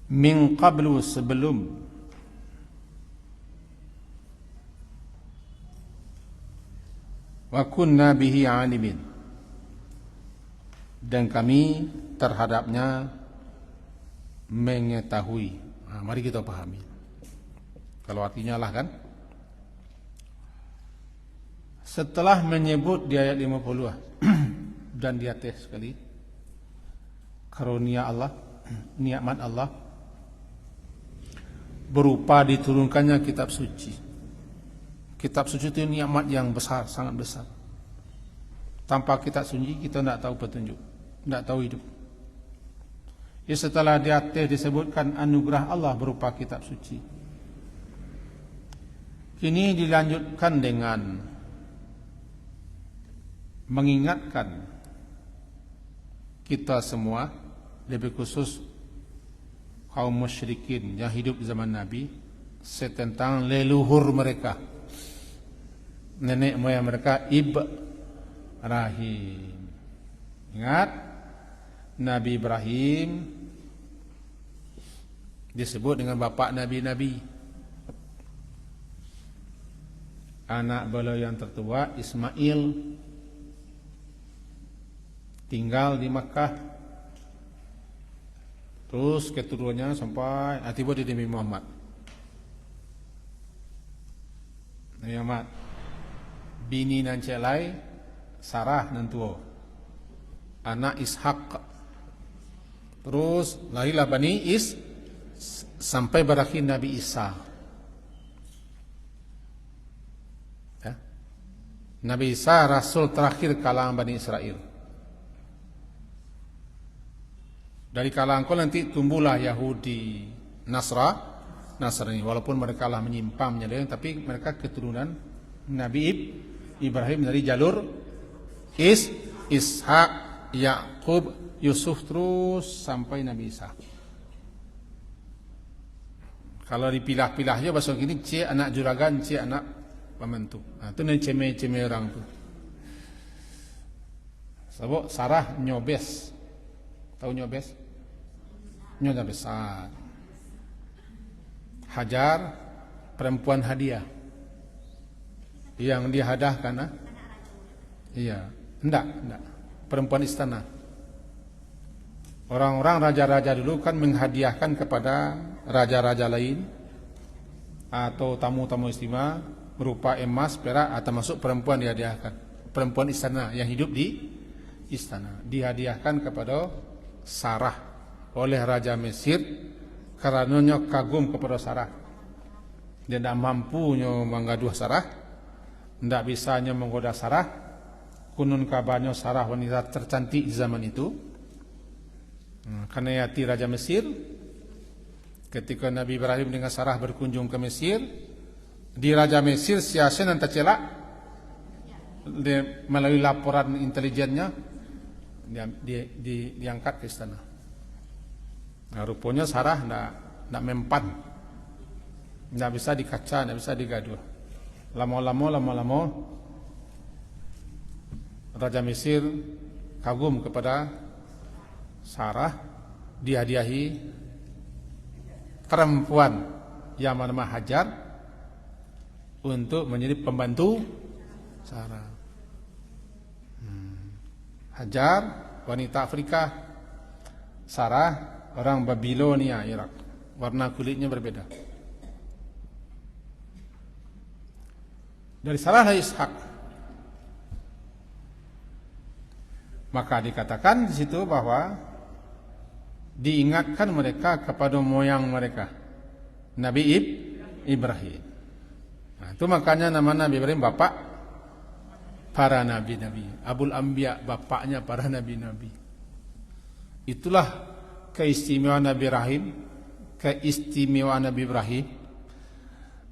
min qablu, sebelum, wa kunna bihi alimin, dan kami terhadapnya mengetahui. Nah, mari kita pahami. Kalau artinya lah kan, setelah menyebut di ayat 50 dan di atas sekali karunia Allah, nikmat Allah berupa diturunkannya kitab suci. Kitab suci itu nikmat yang besar, sangat besar. Tanpa kitab suci kita tidak tahu petunjuk, tidak tahu hidup. Ya, setelah di atas disebutkan anugerah Allah berupa kitab suci, kini dilanjutkan dengan mengingatkan kita semua, lebih khusus kaum musyrikin yang hidup zaman Nabi, tentang leluhur mereka, nenek moyang mereka, Ibrahim. Ingat, Nabi Ibrahim disebut dengan bapa nabi-nabi. Anak beliau yang tertua Ismail tinggal di Makkah, terus keturunannya sampai tiba di Nabi Muhammad. Nabi Muhammad bini nan celai Sarah nan tua, anak Ishak, terus lahirlah Bani sampai berakhir Nabi Isa. Ya. Nabi Isa rasul terakhir kalangan Bani Israel. Dari kalangan kau nanti tumbuhlah Yahudi, Nasrani, walaupun mereka lah menyimpang menyeleweng, tapi mereka keturunan Nabi Ibrahim dari jalur Ishak, Yakub, Yusuf, terus sampai Nabi Isa. Kalau dipilah-pilahnya bahasa gini, C anak juragan, C anak pembantu. Nah, itu nih ceme-ceme orang tuh. Sebab Sarah nyobes. Tahu nyobes? Nyonya besar. Hajar perempuan hadiah yang dihadahkan. Iya, enggak. Perempuan istana. Orang-orang raja-raja dulu kan menghadiahkan kepada raja-raja lain atau tamu-tamu istimewa berupa emas, perak, atau masuk perempuan dihadiahkan. Perempuan istana yang hidup di istana dihadiahkan kepada Sarah oleh Raja Mesir karena kagum kepada Sarah. Dia tidak mampu menggaduh Sarah, tidak bisanya menggoda Sarah. Kunun kabarnya Sarah wanita tercantik di zaman itu. Karena yati Raja Mesir, ketika Nabi Ibrahim dengan Sarah berkunjung ke Mesir, di Raja Mesir siasat dan tercelak melalui laporan intelijennya diangkat ke istana. Nah, rupanya Sarah tidak mempan, tidak bisa dikaca, tidak bisa digaduh. Lama-lama Raja Mesir kagum kepada Sarah, dihadiahi perempuan yang bernama Hajar untuk menjadi pembantu Sarah. Hajar wanita Afrika, Sarah orang Babilonia, Irak. Warna kulitnya berbeda. Dari Sarah Ishak. Maka dikatakan di situ bahwa diingatkan mereka kepada moyang mereka, Nabi Ibrahim. Nah, itu makanya nama Nabi Ibrahim bapak para nabi-nabi, Abul Anbiya, bapaknya para nabi-nabi. Itulah keistimewaan Nabi Ibrahim, keistimewaan Nabi Ibrahim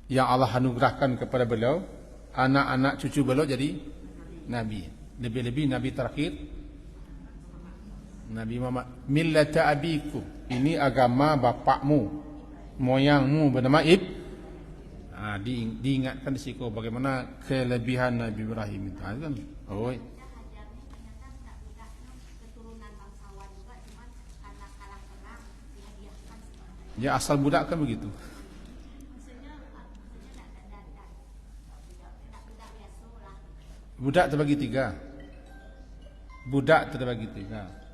yang Allah anugerahkan kepada beliau, anak-anak cucu beliau jadi nabi. Lebih-lebih nabi terakhir Nabi Muhammad, millata abiku, ini agama bapakmu, moyangmu bernama diingatkan di situ bagaimana kelebihan Nabi Ibrahim itu kan. Oh, ya asal budak kan begitu. Budak terbagi tiga. Budak terbagi tiga.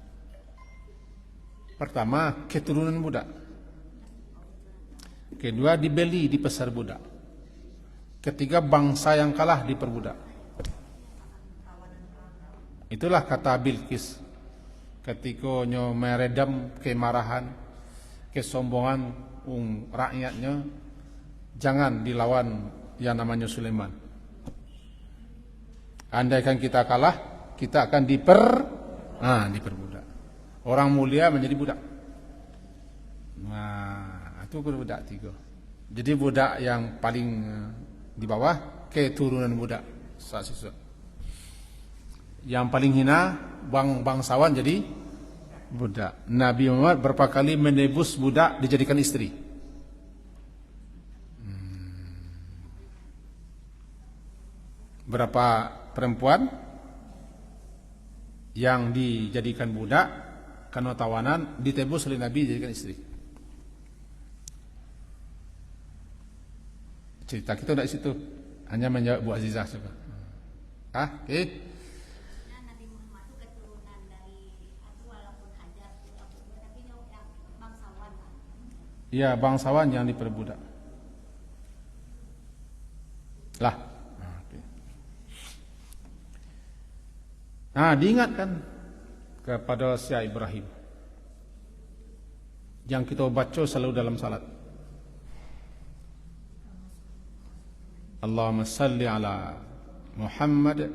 Pertama, keturunan budak. Kedua, dibeli di pasar budak. Ketiga, bangsa yang kalah diperbudak. Itulah kata Bilqis ketika nyo meredam kemarahan, kesombongan rakyatnya, jangan dilawan yang namanya Sulaiman. Andaikan kita kalah, kita akan diperbudak. Orang mulia menjadi budak. Nah, itu budak tiga. Jadi budak yang paling di bawah, keturunan budak. Yang paling hina, bangsawan jadi budak. Nabi Muhammad berapa kali menebus budak dijadikan istri. Berapa perempuan yang dijadikan budak karena tawanan ditebus oleh Nabi dijadikan istri. Cerita kita tidak di situ, hanya menjawab Bu Azizah juga. Oke. Nabi Muhammad itu keturunan dari walaupun Hajar tapi yang bangsawan. Iya, bangsawan yang diperbudak. Lah. Nah, diingatkan kepada Syekh Ibrahim yang kita baca selalu dalam salat. Allahumma salli ala Muhammad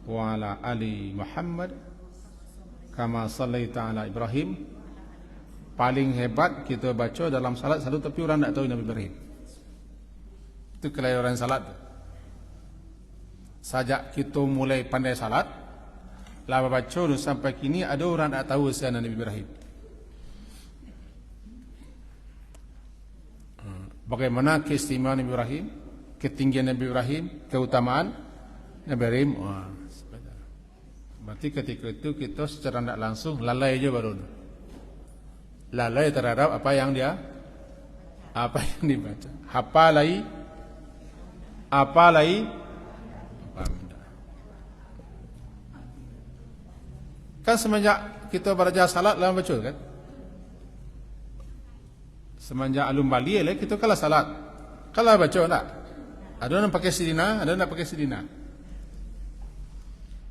wa ala ali Muhammad kama sallaita ala Ibrahim. Paling hebat kita baca dalam salat selalu, tapi orang tak tahu Nabi Ibrahim. Itu kelahiran salat. Sajak kita mulai pandai salat, lama baca sampai kini ada orang tak tahu siapa Nabi Ibrahim. Bagaimana keistimewaan Nabi Ibrahim, ketinggian Nabi Ibrahim, keutamaan Nabi Ibrahim. Wah, berarti ketika itu kita secara tidak langsung lalai aja baru. Lalai terhadap apa yang dibaca. Apalai. Kan semenjak kita baca salat lama baca kan? Semenjak alum bali kita kalah salat. Kalah baca tak? Ada yang pakai sidina, ada yang tak pakai sidina.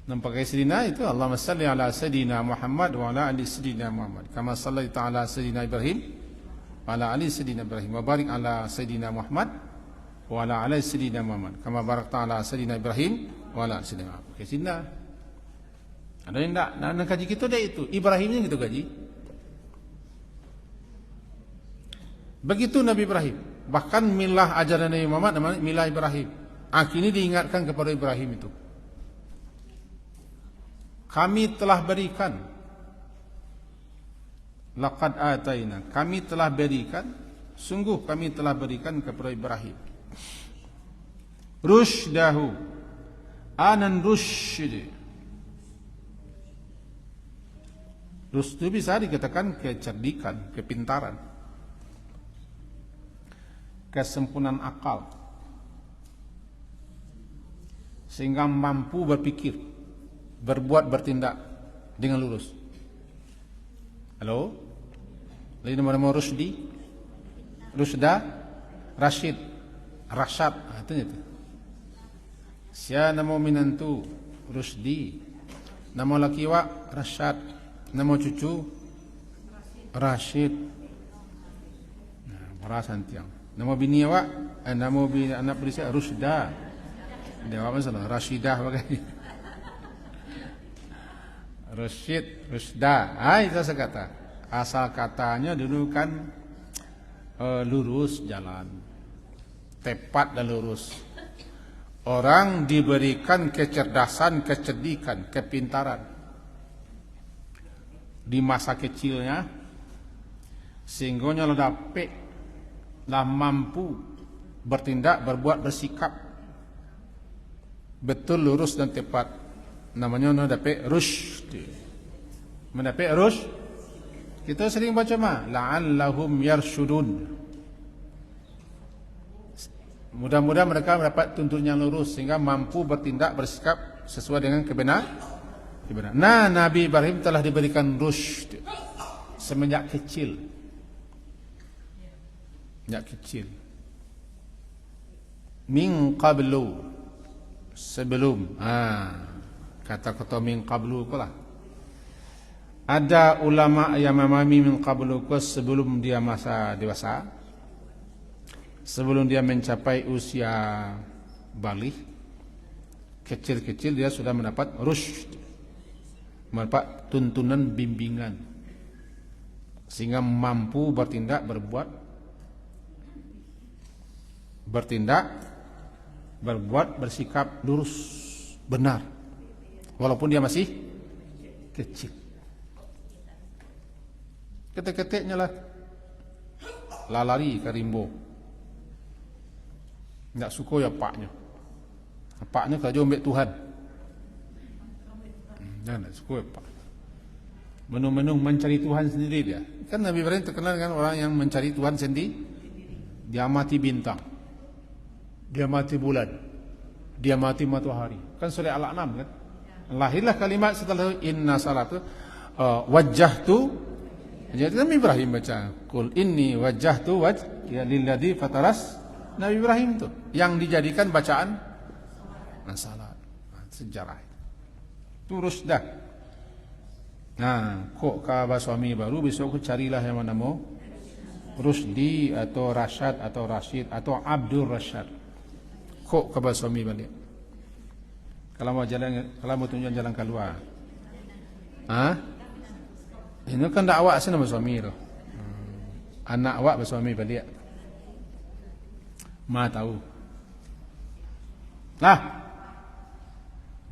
Yang pakai sidina itu Allahumma salli ala sayyidina Muhammad wa ala ali sayyidina Muhammad kama sallaita ala sayyidina Ibrahim wa ala ali sayyidina Ibrahim wa barik ala sayyidina Muhammad wa ala ali sayyidina Muhammad kama barakta ala sayyidina Ibrahim wa ala sayyidina Muhammad. Pakai sidina. Ada yang tak nak kaji kita dia itu Ibrahim yang kita kaji. Begitu Nabi Ibrahim. Bahkan milah ajaran Nabi Muhammad namanya milah Ibrahim. Akhirnya diingatkan kepada Ibrahim itu. Kami telah berikan, laqad ataina, kami telah berikan, sungguh kami telah berikan kepada Ibrahim rusydahu, anan rusydi. Itu bisa dikatakan kecerdikan, kepintaran, kesempurnaan akal, sehingga mampu berpikir, berbuat, bertindak dengan lurus. Halo? Lagi nama Rusdi, Rusda, Rashid, Rashad, itu. Siapa nama minantu Rusdi, Nama laki wak Rasyad, nama cucu Rashid. Rasan tiang. Nama bini awak, nama bini anak berisik Rusda. Dia apa masalah? Rashidah pakai. Rashid, Rusda. Itu sekata. Asal katanya dulu kan lurus jalan, tepat dan lurus. Orang diberikan kecerdasan, kecerdikan, kepintaran di masa kecilnya, sehingga lo dapet lah mampu bertindak, berbuat, bersikap betul, lurus dan tepat. Namanya lo dapet rushd. Mendapat rushd, kita sering baca mah la'allahum yarshudun. Mudah-mudahan mereka mendapat tuntunan yang lurus sehingga mampu bertindak, bersikap sesuai dengan kebenaran. Nah, Nabi Ibrahim telah diberikan rushd semenjak kecil. Sejak kecil. Min qablu, sebelum. Kata-kata min qablu pula. Ada ulama yang memahami min qablu sebelum dia masa dewasa. Sebelum dia mencapai usia baligh, kecil-kecil dia sudah mendapat rushd, mendapat tuntunan bimbingan, sehingga mampu bertindak, berbuat, bersikap lurus, benar, walaupun dia masih kecil. Ketik-ketiknya lah lalari ke rimbo. Tak suka ya paknya. Paknya kerja ambil Tuhan. Tak suka ya pak. Menung-menung mencari Tuhan sendiri dia. Kan Nabi Ibrahim terkenal kan orang yang mencari Tuhan sendiri. Dia mati bintang, dia mati bulan, dia mati matahari. Kan surah Al-An'am kan. Lahirlah kalimat setelah inna salatu wajjahtu. Jadi Nabi Ibrahim baca qul inni wajjahtu ya lilladzi fataras. Nabi Ibrahim tu yang dijadikan bacaan salat, sejarah terus dah. Nah, kok kaba suami baru besok aku carilah yang mana mau Rusdi atau Rashad atau Rashid atau Abdul Rashad. Kok kaba suami balik. Kalau mau tunjuk jalan keluar. Ini kan dak awak sih nama suami tu. Anak awak bersuami balik. Ma tahu. Nah,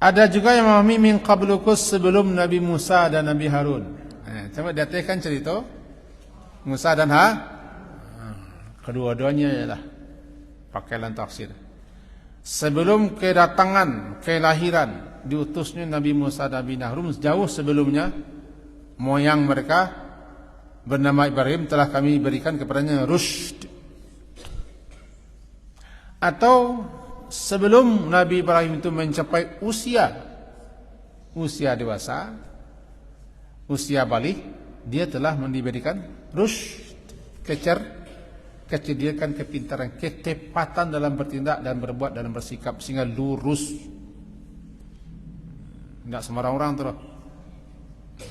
ada juga yang memahami min qablukus sebelum Nabi Musa dan Nabi Harun. Coba datakan cerita Musa dan kedua-duanya ialah pakaian tafsir. Sebelum kedatangan, kelahiran, diutusnya Nabi Musa dan Nabi Harun, jauh sebelumnya moyang mereka bernama Ibrahim telah kami berikan kepadanya rushd. Atau sebelum Nabi Ibrahim itu mencapai usia dewasa, usia baligh, dia telah diberikan rushd, kecerdikan, kepintaran, ketepatan dalam bertindak dan berbuat, dalam bersikap, sehingga lurus. Tidak sembarang orang tu.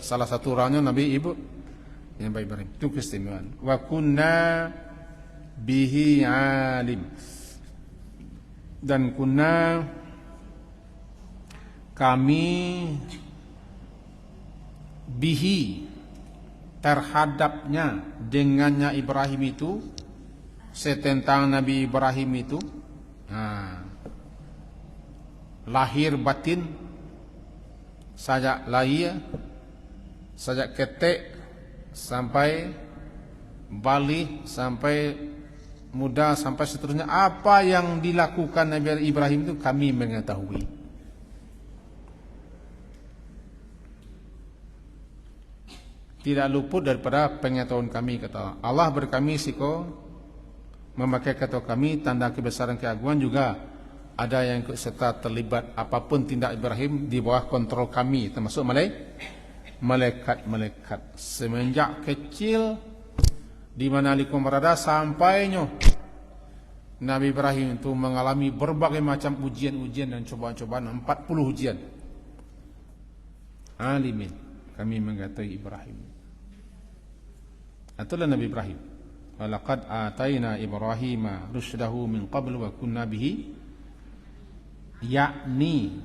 Salah satu orangnya Nabi Ibrahim. Itu keistimewaan. Wa kunna bihi alim. Dan kunna kami bihi terhadapnya, dengannya Ibrahim itu, setentang Nabi Ibrahim itu, lahir batin, sajak lahir, sajak ketek sampai baligh, sampai muda, sampai seterusnya, apa yang dilakukan Nabi Ibrahim itu kami mengetahui. Tidak luput daripada pengetahuan kami, kata Allah. Berkami siko memakai kata kami, tanda kebesaran keagungan juga ada yang ikut serta terlibat apapun tindak Ibrahim di bawah kontrol kami, termasuk malaikat. Semenjak kecil di mana likum berada sampainya Nabi Ibrahim itu mengalami berbagai macam ujian-ujian dan cobaan-cobaan, 40 ujian. alimin. Kami mengetahui Ibrahim. Itulah Nabi Ibrahim. Walaqad ataina Ibrahima rusydahu min qablu wa kunna bihi yakni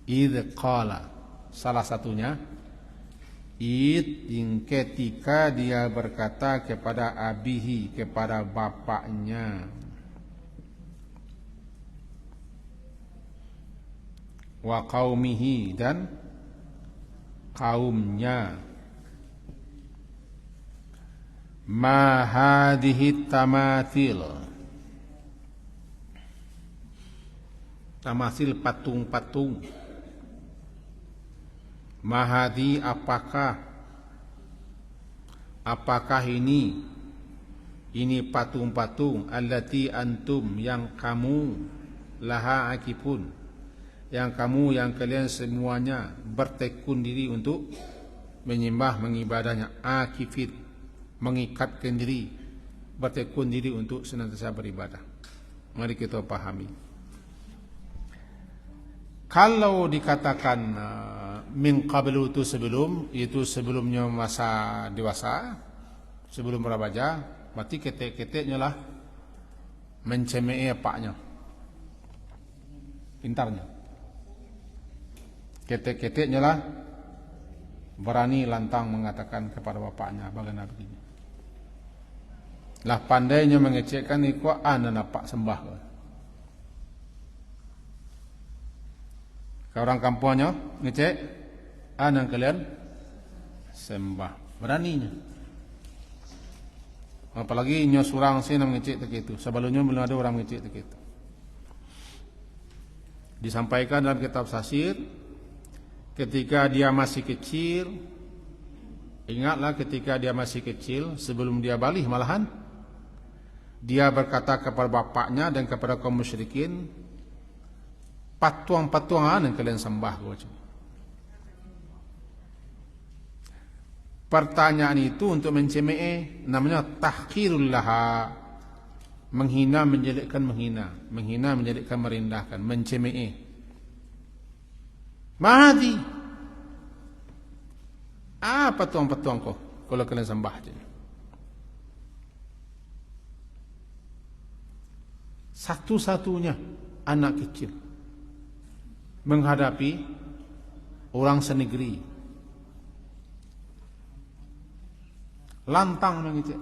idh qala, salah satunya yang ketika dia berkata kepada abihi, kepada bapaknya, wa qaumihi, dan kaumnya, ma hadhihi tamathil, tamathil patung-patung, ma hadhi, apakah ini patung-patung, allati antum, yang kamu, laha akifun, yang kalian semuanya bertekun diri untuk menyembah, mengibadahnya, akifin, mengikatkan diri, bertekun diri untuk senantiasa beribadah. Mari kita pahami. Kalau dikatakan min qablu itu sebelumnya masa dewasa, sebelum berabaja, berarti ketek-keteknya lah mencemei apanya, pintarnya. Ketek-keteknya lah berani lantang mengatakan kepada bapaknya bagaimana begini. Lah pandainya mengecekkan iku ana napak sembah. Ke orang kampungnya ngecek, ana kalian sembah. Beraninya. Apalagi nyo surang sih nam ngecek tak itu. Sebelumnya belum ada orang ngecek tak itu. Disampaikan dalam kitab Sasir, ketika dia masih kecil, ingatlah ketika dia masih kecil, sebelum dia balik malahan, dia berkata kepada bapaknya dan kepada kaum musyrikin, patuang-patuangan yang kalian sembah. Pertanyaan itu untuk mencemee, namanya tahqirul laha, menghina, menjelekkan, menghina, menjelekkan, merendahkan, mencemee. Mahadi, apa tuang-petuang kau kalau kalian sembah je? Satu-satunya anak kecil menghadapi orang senegeri, lantang mengecek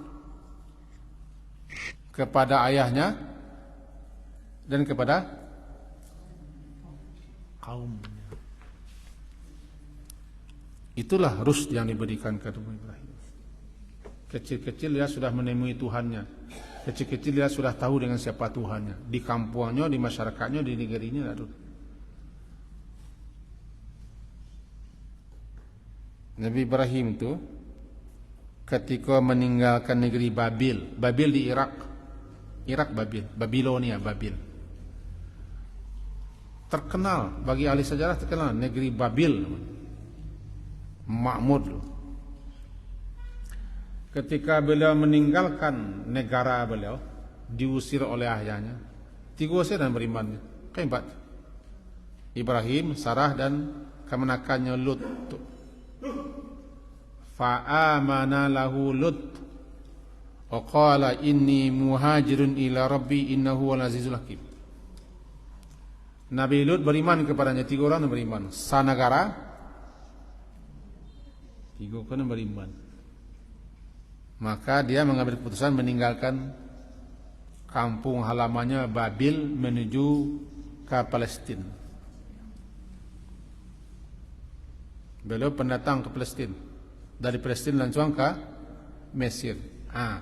kepada ayahnya dan kepada kaumnya. Itulah rusd yang diberikan kepada Ibrahim. Kecil-kecil dia sudah menemui Tuhannya. Kecil-kecil dia sudah tahu dengan siapa Tuhannya. Di kampungnya, di masyarakatnya, di negerinya. Nabi Ibrahim itu ketika meninggalkan negeri Babil di Irak Babil, Babilonia, Babil. Terkenal, bagi ahli sejarah terkenal, negeri Babil. Makmur. Ketika beliau meninggalkan negara beliau, diusir oleh ayahnya, 3 usir dan beriman. Keempat, Ibrahim, Sarah, dan kemenakannya Lut. Fa'amana lahu Lut wa qala inni muhajirun ila rabbi innahu wal azizul hakim. Nabi Lut beriman kepadanya, 3 orang yang beriman. Sanagara 3 orang beriman. Maka dia mengambil keputusan meninggalkan kampung halamannya Babil menuju ke Palestina. Beliau pendatang ke Palestina. Dari Palestina langsung ke Mesir.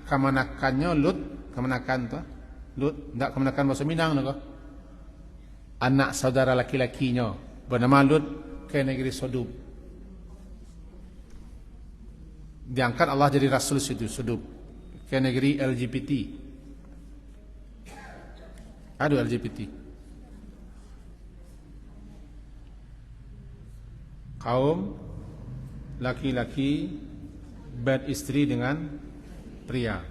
Kemenakannya Lut, kemenakan tu Lut, tidak kemenakan bahasa Minang tu. Anak saudara laki-lakinya bernama Lut ke negeri Sodom. Diangkat Allah jadi Rasul situ, Sodom, ke negeri LGBT. Aduh, LGBT. Kaum laki-laki bad istri dengan pria.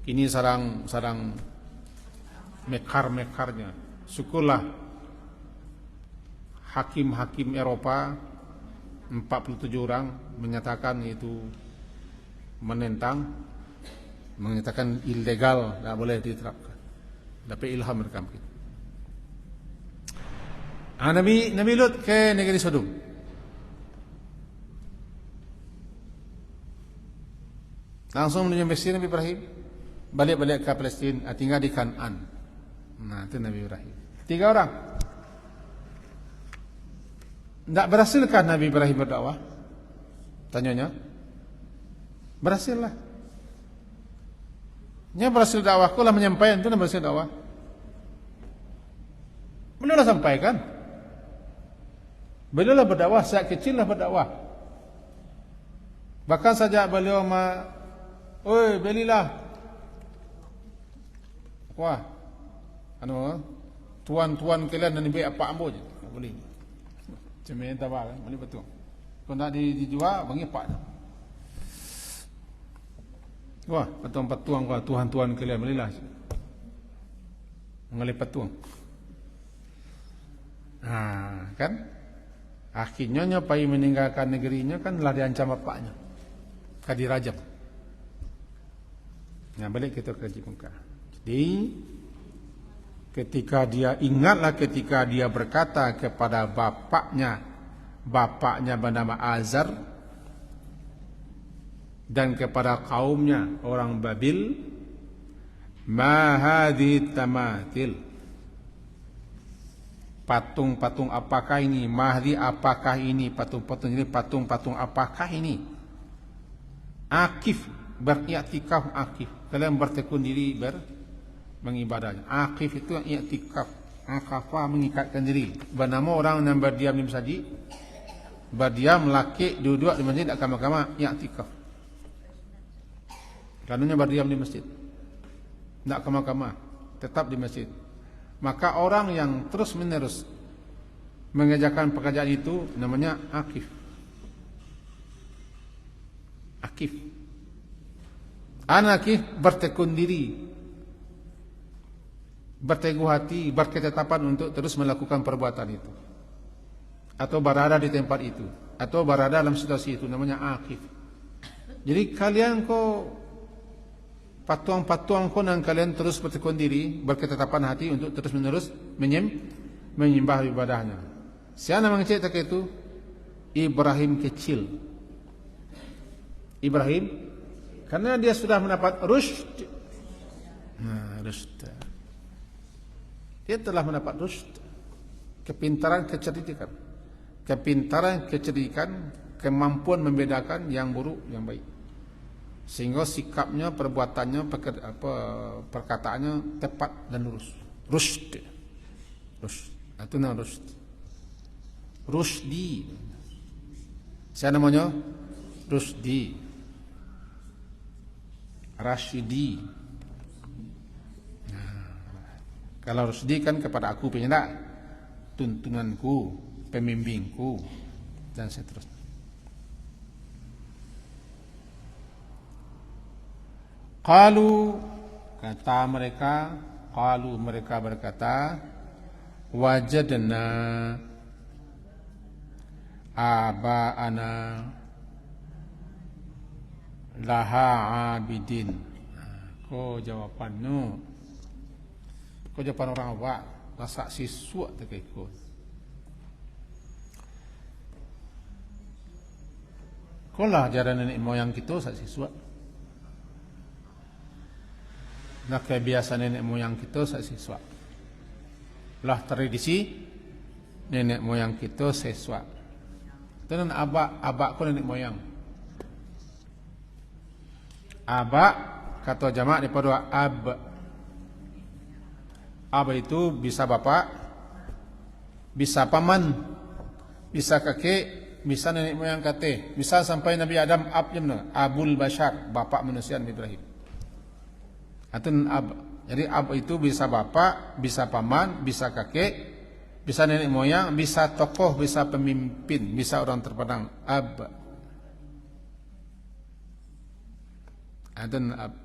Ini sarang mekar-mekarnya. Syukurlah hakim-hakim Eropa 47 orang menyatakan itu menentang, menyatakan ilegal, tidak boleh diterapkan. Tapi ilham mereka mungkin. Nabi Lut ke negeri Sodom. Langsung menuju Mesir Nabi Ibrahim, balik ke Palestina, tinggal di Kan'an. Nah, itu Nabi Ibrahim. 3 orang. Tidak berhasilkah Nabi Ibrahim berdakwah? Tanyanya. Berhasil lah. Nya berhasil dakwah, kulah menyampaikan itu berhasil dakwah. Beliau lah sampaikan. Beliau lah berdakwah, sejak kecil lah berdakwah. Bahkan sejak beliau oi belilah. Wah. Tuan-tuan kalian dan ibu apa ambo je. Tak boleh. Cuma tak apa, boleh betul. Kalau nak dijual, bagi pak dah. Wah, petuang-petuang kau, tuan-tuan kalian belilah. Mengalih petuang. Kan? Akhirnya nyopai meninggalkan negerinya kan telah diancam bapaknya. Dirajam. Nah, balik kita ke Haji Muka. Jadi ketika dia ingatlah ketika dia berkata kepada bapaknya bernama Azar dan kepada kaumnya orang Babil, ma hadhi tamathil, patung-patung apakah ini, mahdi apakah ini, patung-patung ini, patung-patung apakah ini. Akif, beriktikaf akif, kalian bertekun diri mengibadahnya. Akif itu yang iktikaf, akafah mengikatkan diri. Bernama orang yang berdiam di masjid, berdiam laki duduk di masjid akan makama iktikaf. Karenanya berdiam di masjid, tidak ke mahkamah, tetap di masjid. Maka orang yang terus menerus mengerjakan pekerjaan itu namanya akif. Akif. Anakif bertekun diri, berteguh hati, berketetapan untuk terus melakukan perbuatan itu, atau berada di tempat itu, atau berada dalam situasi itu, namanya akif. Jadi kalian patuang-patuang yang kalian terus bertekun diri, berketetapan hati untuk terus menerus menyembah ibadahnya. Siapa menceritakan itu? Ibrahim kecil. Ibrahim, karena dia sudah mendapat rusyd. Rusyd. Dia telah mendapat rusyd, kepintaran, kecerdikan. Kepintaran, kecerdikan, kemampuan membedakan yang buruk, yang baik. Sehingga sikapnya, perbuatannya, perkataannya tepat dan lurus. Rusyd. Itu nama rusyd. Rusydi. Siapa namanya? Rusydi. Rasyidi. Kalau Rusydi kan kepada aku penyendak, tuntunanku, pembimbingku, dan seterusnya. Mereka berkata, wajadna aba'ana laha abidin. Jawaban orang awak, rasa siswa tak ikut. Lah ajaran nenek moyang kita sak siswa. Lah kebiasaan nenek moyang kita sak siswa. Lah tradisi nenek moyang kita siswa. Tenan abak ko nenek moyang. Abak kata jamak daripada ab. Ab itu bisa bapak, bisa paman, bisa kakek, bisa nenek moyang kate, bisa sampai Nabi Adam abnya Abul Bashar, bapak manusia Nabi Ibrahim. Atun ab. Jadi ab itu bisa bapak, bisa paman, bisa kakek, bisa nenek moyang, bisa tokoh, bisa pemimpin, bisa orang terpandang. Ab. Atun ab.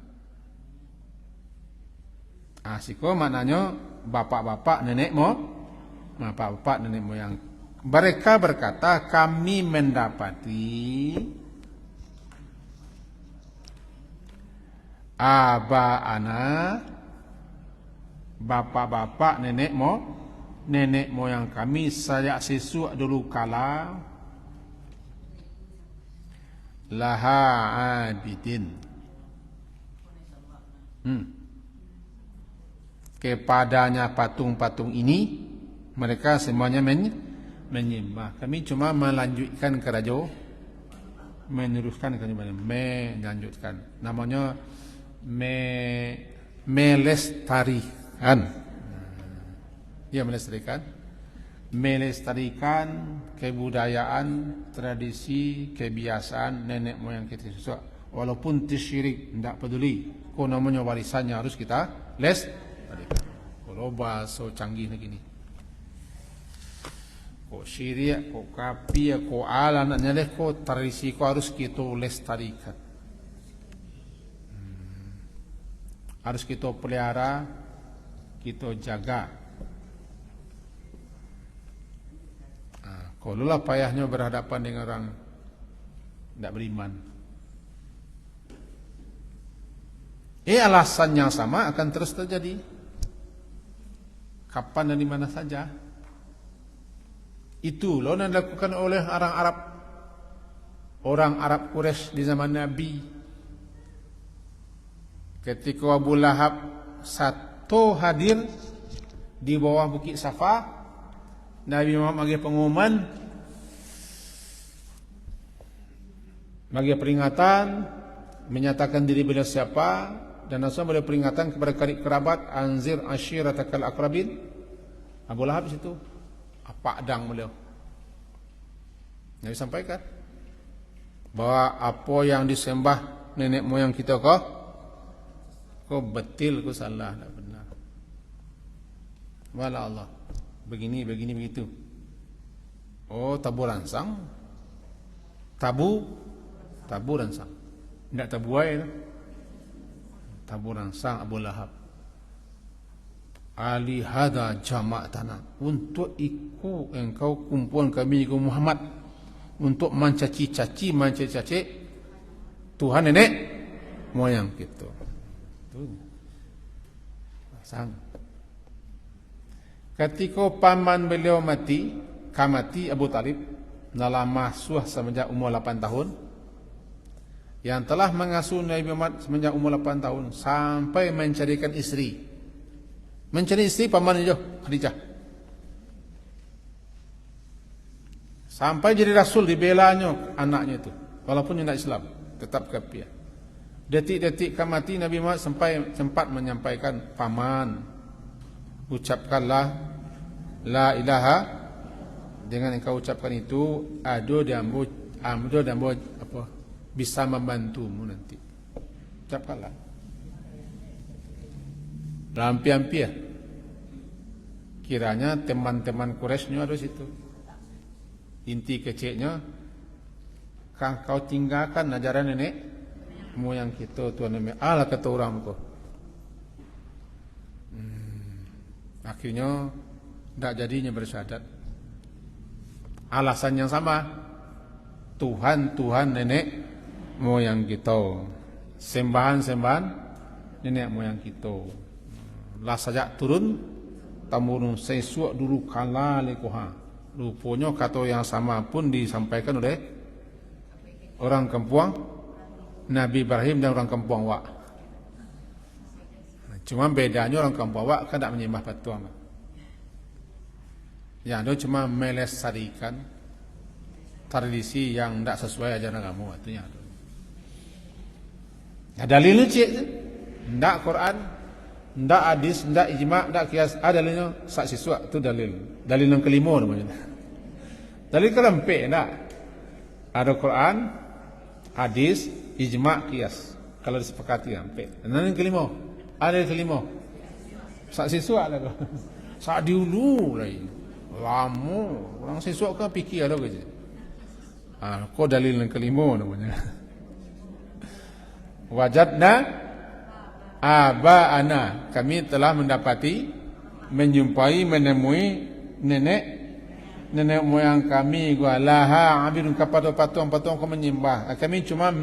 Asiko maknanya bapak-bapak nenek moyang Mereka berkata, kami mendapati aba'ana, bapak-bapak nenek moyang kami sejak siswa dulu kala laha abidin, kepadanya patung-patung ini mereka semuanya menyembah. Kami cuma melanjutkan kerajo, meneruskan kerajo, melanjutkan. Namanya melestarikan. Ya, melestarikan kebudayaan, tradisi, kebiasaan nenek moyang kita sesuatu. Walaupun syirik, tidak peduli. Kok namanya warisannya harus kita lestarikan. Kalau bahasa canggih begini. Kok syirik, kok kapi, kok ala, anaknya kok tradisi kok harus kita lestarikan. Harus kita pelihara, kita jaga. Kalau lah payahnya berhadapan dengan orang tidak beriman. Alasan yang sama akan terus terjadi. Kapan dan di mana saja. Itu loh yang dilakukan oleh orang Arab Quraisy di zaman Nabi. Ketika Abu Lahab satu hadir di bawah Bukit Safa, Nabi Muhammad bagi pengumuman, bagi peringatan, menyatakan diri beliau siapa, dan langsung beliau peringatan kepada karib kerabat, anzir ashiratakal akrabin. Abu Lahab situ, apa adang beliau. Nabi sampaikan bahwa apa yang disembah nenek moyang kita kok betul, kok salah, tak benar. Wala Allah, begini begitu. Oh, tabu ransang, tabu ransang, tidak tabu air, tabu ransang Abu Lahab. Ali hada jamak tanah, untuk ikut engkau kumpulan kami ikut Muhammad untuk mencaci Tuhan nenek moyang kita. Sang. Ketika paman beliau mati Abu Talib dalam masa semenjak umur 8 tahun, yang telah mengasuh Nabi Muhammad semenjak umur 8 tahun sampai mencari istri paman itu Khadijah, sampai jadi rasul dibelanya anaknya itu, walaupun tidak Islam tetap kafir. Detik-detik mati Nabi Muhammad sempat menyampaikan, paman, ucapkanlah la ilaha, dengan engkau ucapkan itu ado dan bisa membantumu nanti. Ucapkanlah. Lampi-lampi ya. Kiranya teman-teman Quraisynya ada situ. Inti kecilnya, kau tinggalkan ajaran nenek moyang kita, Tuhan Nabi Allah kata orang tu. Akhirnya tak jadinya bersyahadat. Alasan yang sama, Tuhan nenek moyang kita, sembahan nenek moyang kita. Lah sajak turun tamurun sesuatu dulu kala lekoha. Rupanya kata yang sama pun disampaikan oleh orang kampung Nabi Ibrahim dan orang kampung Wak. Cuma bedanya orang kampung Wak kan tak menyembah patung. Yang itu cuma melestarikan tradisi yang tak sesuai ajaran kamu, artinya. Nah, dalilnya cik, tidak Quran, tidak hadis, tidak ijma', tidak qiyas. Ada dalilnya saksi suak, itu dalil. Dalil yang kelima namanya. Dalil kelempik tidak. Ada Quran, hadis, ijma', qiyas. Kalau disepakati sampai. Dan yang kelima, ada yang kelima. Saksi suak lah. Saat dulu lagi. Lama orang sesuatu kan fikir ada kerja. Kau dalil yang kelima namanya. Wajadna aba'ana, kami telah mendapati, menjumpai, menemui nenek nenek moyang kami gua laha abidun kepada patung-patung kau menyembah. Kami cuma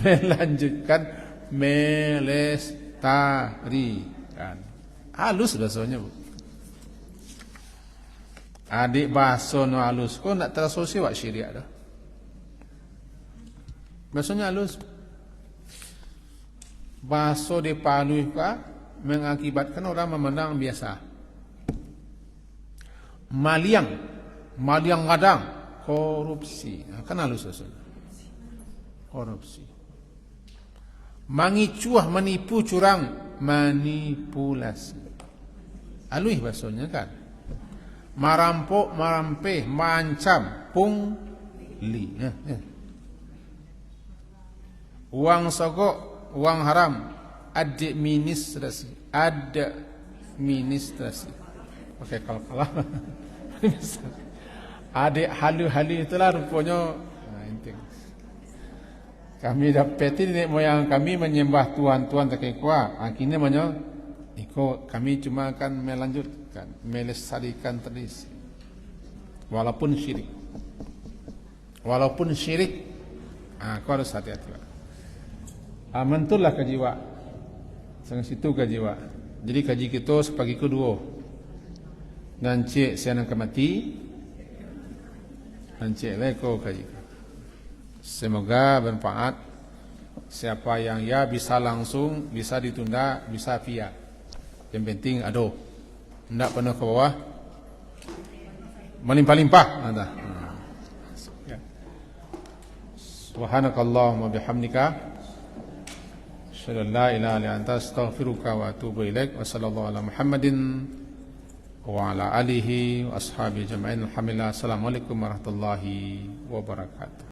melanjutkan melestarikan. Halus bahasanya, Bu. Adik bahasa no halus, kau nak terasosiasi wak syariat dah. Bahasanya halus. Bahasa dipalui ka mengakibatkan orang memandang biasa. Maliang ngadang, korupsi. Kan halus bahasanya. Korupsi. Mangicuah, menipu, curang, manipulasi. Alui bahasanya kan. Marampok, marampeh, mancam, pungli. Uang sogok, uang haram, administrasi. Pakai kalkulator. Adik halu-halu itulah rupanya. Kami dapetin nenek moyang kami menyembah tuan-tuan tak kuat. Akhirnya kami cuma akan melanjutkan, melestarikan tradisi. Walaupun syirik, kau harus hati-hati. Mentullah ke jiwa, sang situ ke jiwa. Jadi kaji kita sepagi kedua. Dan cik saya nak mati, dan cik leko kaji. Semoga bermanfaat. Siapa yang ya bisa langsung, bisa ditunda, bisa via. Yang penting ada. Tidak pernah ke bawah. Melimpah-limpah. Subhanakallahumma bihamdika. Asyhadu an la ilaha illa anta astaghfiruka wa atubu ilaik. Wa sallallahu ala Muhammadin wa ala alihi wa ashabihi jama'in. Alhamdulillah. Assalamualaikum warahmatullahi wabarakatuh.